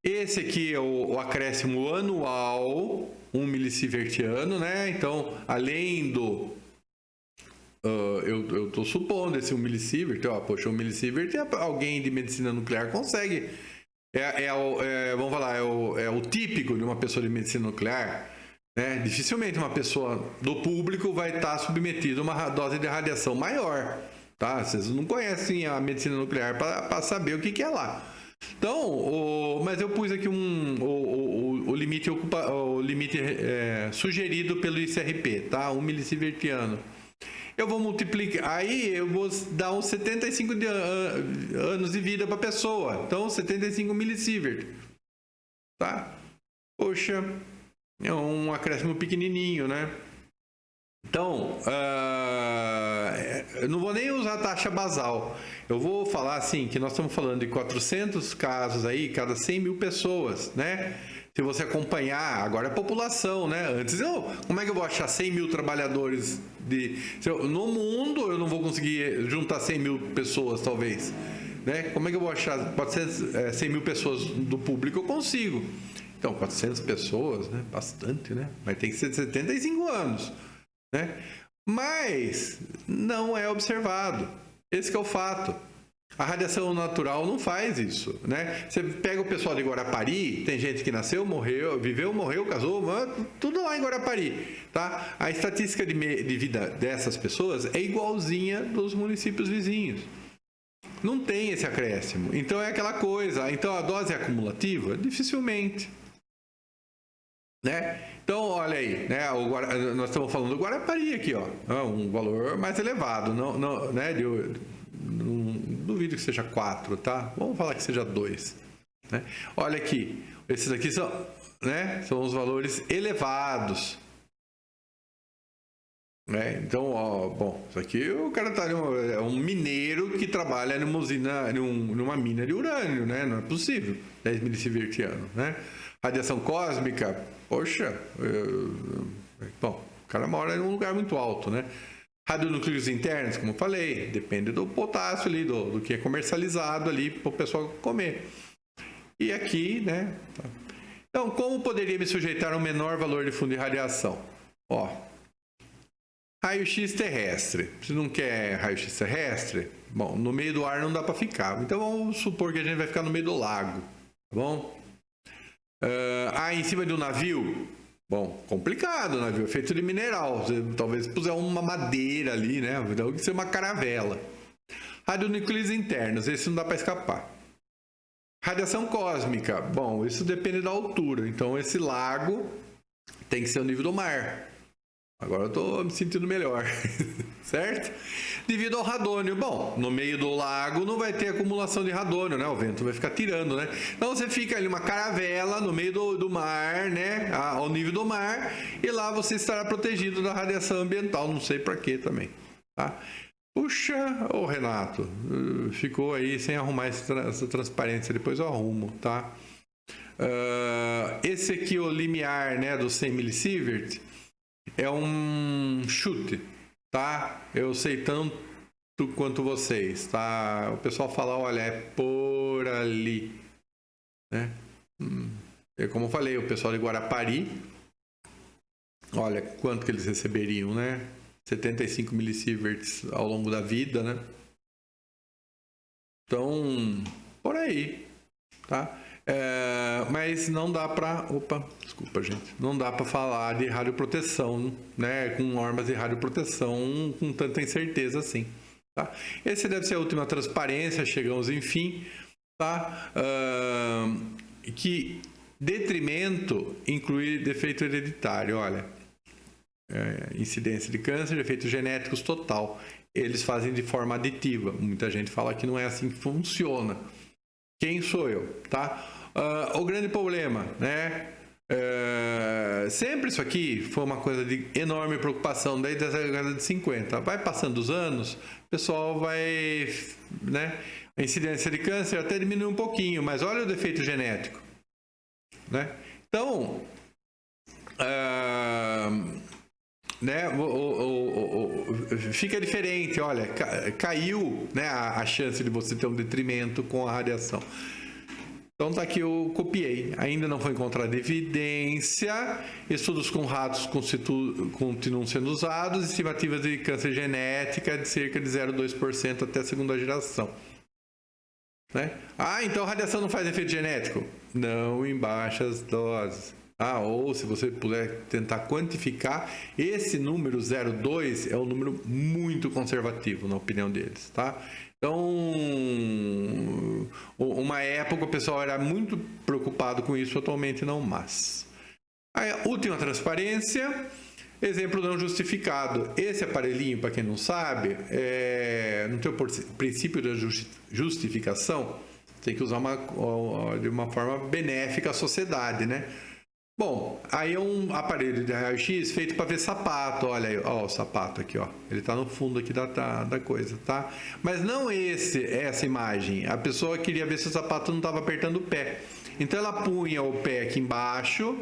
Esse aqui é o acréscimo anual, 1 milisievert/ano, né? Então, além do... eu estou supondo esse 1 milisievert, poxa, 1 milisievert, alguém de medicina nuclear consegue. Vamos falar, é o típico de uma pessoa de medicina nuclear, né? Dificilmente uma pessoa do público vai estar submetida a uma dose de radiação maior, tá? Vocês não conhecem a medicina nuclear para saber o que é lá. Então, mas eu pus aqui o limite sugerido pelo ICRP, tá? 1 milisievert/ano. Eu vou multiplicar, aí eu vou dar uns 75 anos de vida para a pessoa. Então, 75 milisievert, tá? Poxa, é um acréscimo pequenininho, né? Então, eu não vou nem usar a taxa basal. Eu vou falar assim, que nós estamos falando de 400 casos aí, cada 100 mil pessoas, né? Se você acompanhar, agora é população, né? Antes, como é que eu vou achar 100 mil trabalhadores no mundo? Eu não vou conseguir juntar 100 mil pessoas, talvez, né? Como é que eu vou achar 100 mil pessoas do público? Eu consigo. Então, 400 pessoas, né? Bastante, né? Mas tem que ser de 75 anos, né? Mas não é observado. Esse que é o fato. A radiação natural não faz isso, né? Você pega o pessoal de Guarapari, tem gente que nasceu, morreu, viveu, morreu, casou, tudo lá em Guarapari, tá? A estatística de vida dessas pessoas é igualzinha dos municípios vizinhos. Não tem esse acréscimo. Então é aquela coisa. Então a dose é acumulativa? Dificilmente, né? Então, olha aí, né? Nós estamos falando do Guarapari aqui, ó, um valor mais elevado, não, né? Não duvido que seja 4, tá? Vamos falar que seja 2, né? Olha aqui, esses aqui são, né? São os valores elevados, né? Então, ó, bom, isso aqui o cara tá é um mineiro que trabalha numa usina, numa mina de urânio, né? Não é possível, 10 milisievert/ano, né? Radiação cósmica, poxa, bom, o cara mora em um lugar muito alto, né? Radionúcleos internos, como eu falei, depende do potássio ali, do que é comercializado ali para o pessoal comer. E aqui, né? Então, como poderia me sujeitar a um menor valor de fundo de radiação? Ó, raio-x terrestre. Se não quer raio-x terrestre, bom, no meio do ar não dá para ficar. Então, vamos supor que a gente vai ficar no meio do lago, tá bom? Em cima de um navio? Bom, complicado, o navio é feito de mineral. Você talvez puser uma madeira ali, né? Então, que ser uma caravela. Radionúcleos internos, esse não dá para escapar. Radiação cósmica, bom, isso depende da altura. Então, esse lago tem que ser o nível do mar. Agora eu estou me sentindo melhor, certo? Devido ao radônio, bom, no meio do lago não vai ter acumulação de radônio, né? O vento vai ficar tirando, né? Então você fica ali uma caravela no meio do mar, né? Ao nível do mar, e lá você estará protegido da radiação ambiental, não sei para quê também, tá? Puxa, ô Renato, ficou aí sem arrumar essa transparência, depois eu arrumo, tá? Esse aqui, o limiar, né, do 100 milisievert, é um chute, tá? Eu sei tanto quanto vocês, tá? O pessoal fala, olha, é por ali, né? Como eu falei, o pessoal de Guarapari, olha quanto que eles receberiam, né? 75 millisieverts ao longo da vida, né? Então, por aí, tá? Mas não dá para... Opa, desculpa, gente. Não dá para falar de radioproteção, né? Com normas de radioproteção com tanta incerteza assim, tá? Esse deve ser a última transparência, chegamos enfim, tá? Que detrimento incluir defeito hereditário, olha. Incidência de câncer, defeitos genéticos total. Eles fazem de forma aditiva. Muita gente fala que não é assim que funciona. Quem sou eu, tá? O grande problema, né? Sempre isso aqui foi uma coisa de enorme preocupação desde a década de 50. Vai passando os anos, o pessoal vai, né? A incidência de câncer até diminui um pouquinho, mas olha o defeito genético, né? Então, né? Fica diferente, olha, caiu, né, a chance de você ter um detrimento com a radiação. Então tá aqui, eu copiei. Ainda não foi encontrada evidência. Estudos com ratos continuam sendo usados. Estimativas de câncer genética de cerca de 0,2% até a segunda geração. Né? Então radiação não faz efeito genético? Não em baixas doses. Ou se você puder tentar quantificar, esse número 0,2 é um número muito conservativo, na opinião deles, tá? Então, uma época o pessoal era muito preocupado com isso, atualmente não mais. A última transparência, exemplo não justificado. Esse aparelhinho, para quem não sabe, no teu princípio da justificação, tem que usar de uma forma benéfica à sociedade, né? Bom, aí é um aparelho de raio-x feito para ver sapato. Olha aí, ó, o sapato aqui, ó. Ele está no fundo aqui da coisa, tá? Mas não essa imagem. A pessoa queria ver se o sapato não estava apertando o pé. Então ela punha o pé aqui embaixo.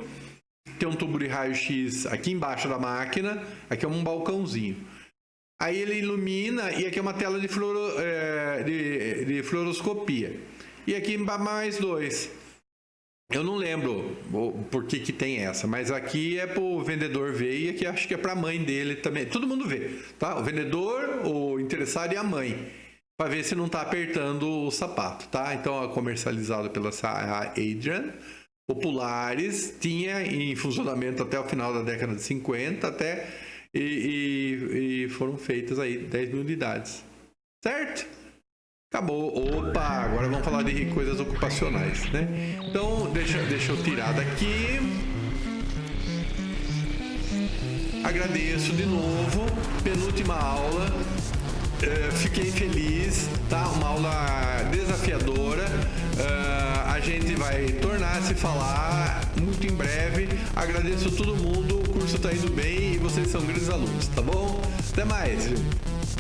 Tem um tubo de raio-x aqui embaixo da máquina. Aqui é um balcãozinho. Aí ele ilumina e aqui é uma tela de fluoroscopia. E aqui mais 2. Eu não lembro por que tem essa, mas aqui é para o vendedor ver e aqui acho que é para a mãe dele também. Todo mundo vê, tá? O vendedor, o interessado e a mãe, para ver se não está apertando o sapato, tá? Então, é comercializado pela Adrian, populares, tinha em funcionamento até o final da década de 50, e foram feitas aí 10 mil unidades, certo? Acabou. Opa, agora vamos falar de coisas ocupacionais, né? Então, deixa eu tirar daqui. Agradeço de novo. Penúltima aula. Fiquei feliz, tá? Uma aula desafiadora. A gente vai tornar a se falar muito em breve. Agradeço a todo mundo. O curso tá indo bem e vocês são grandes alunos, tá bom? Até mais, gente.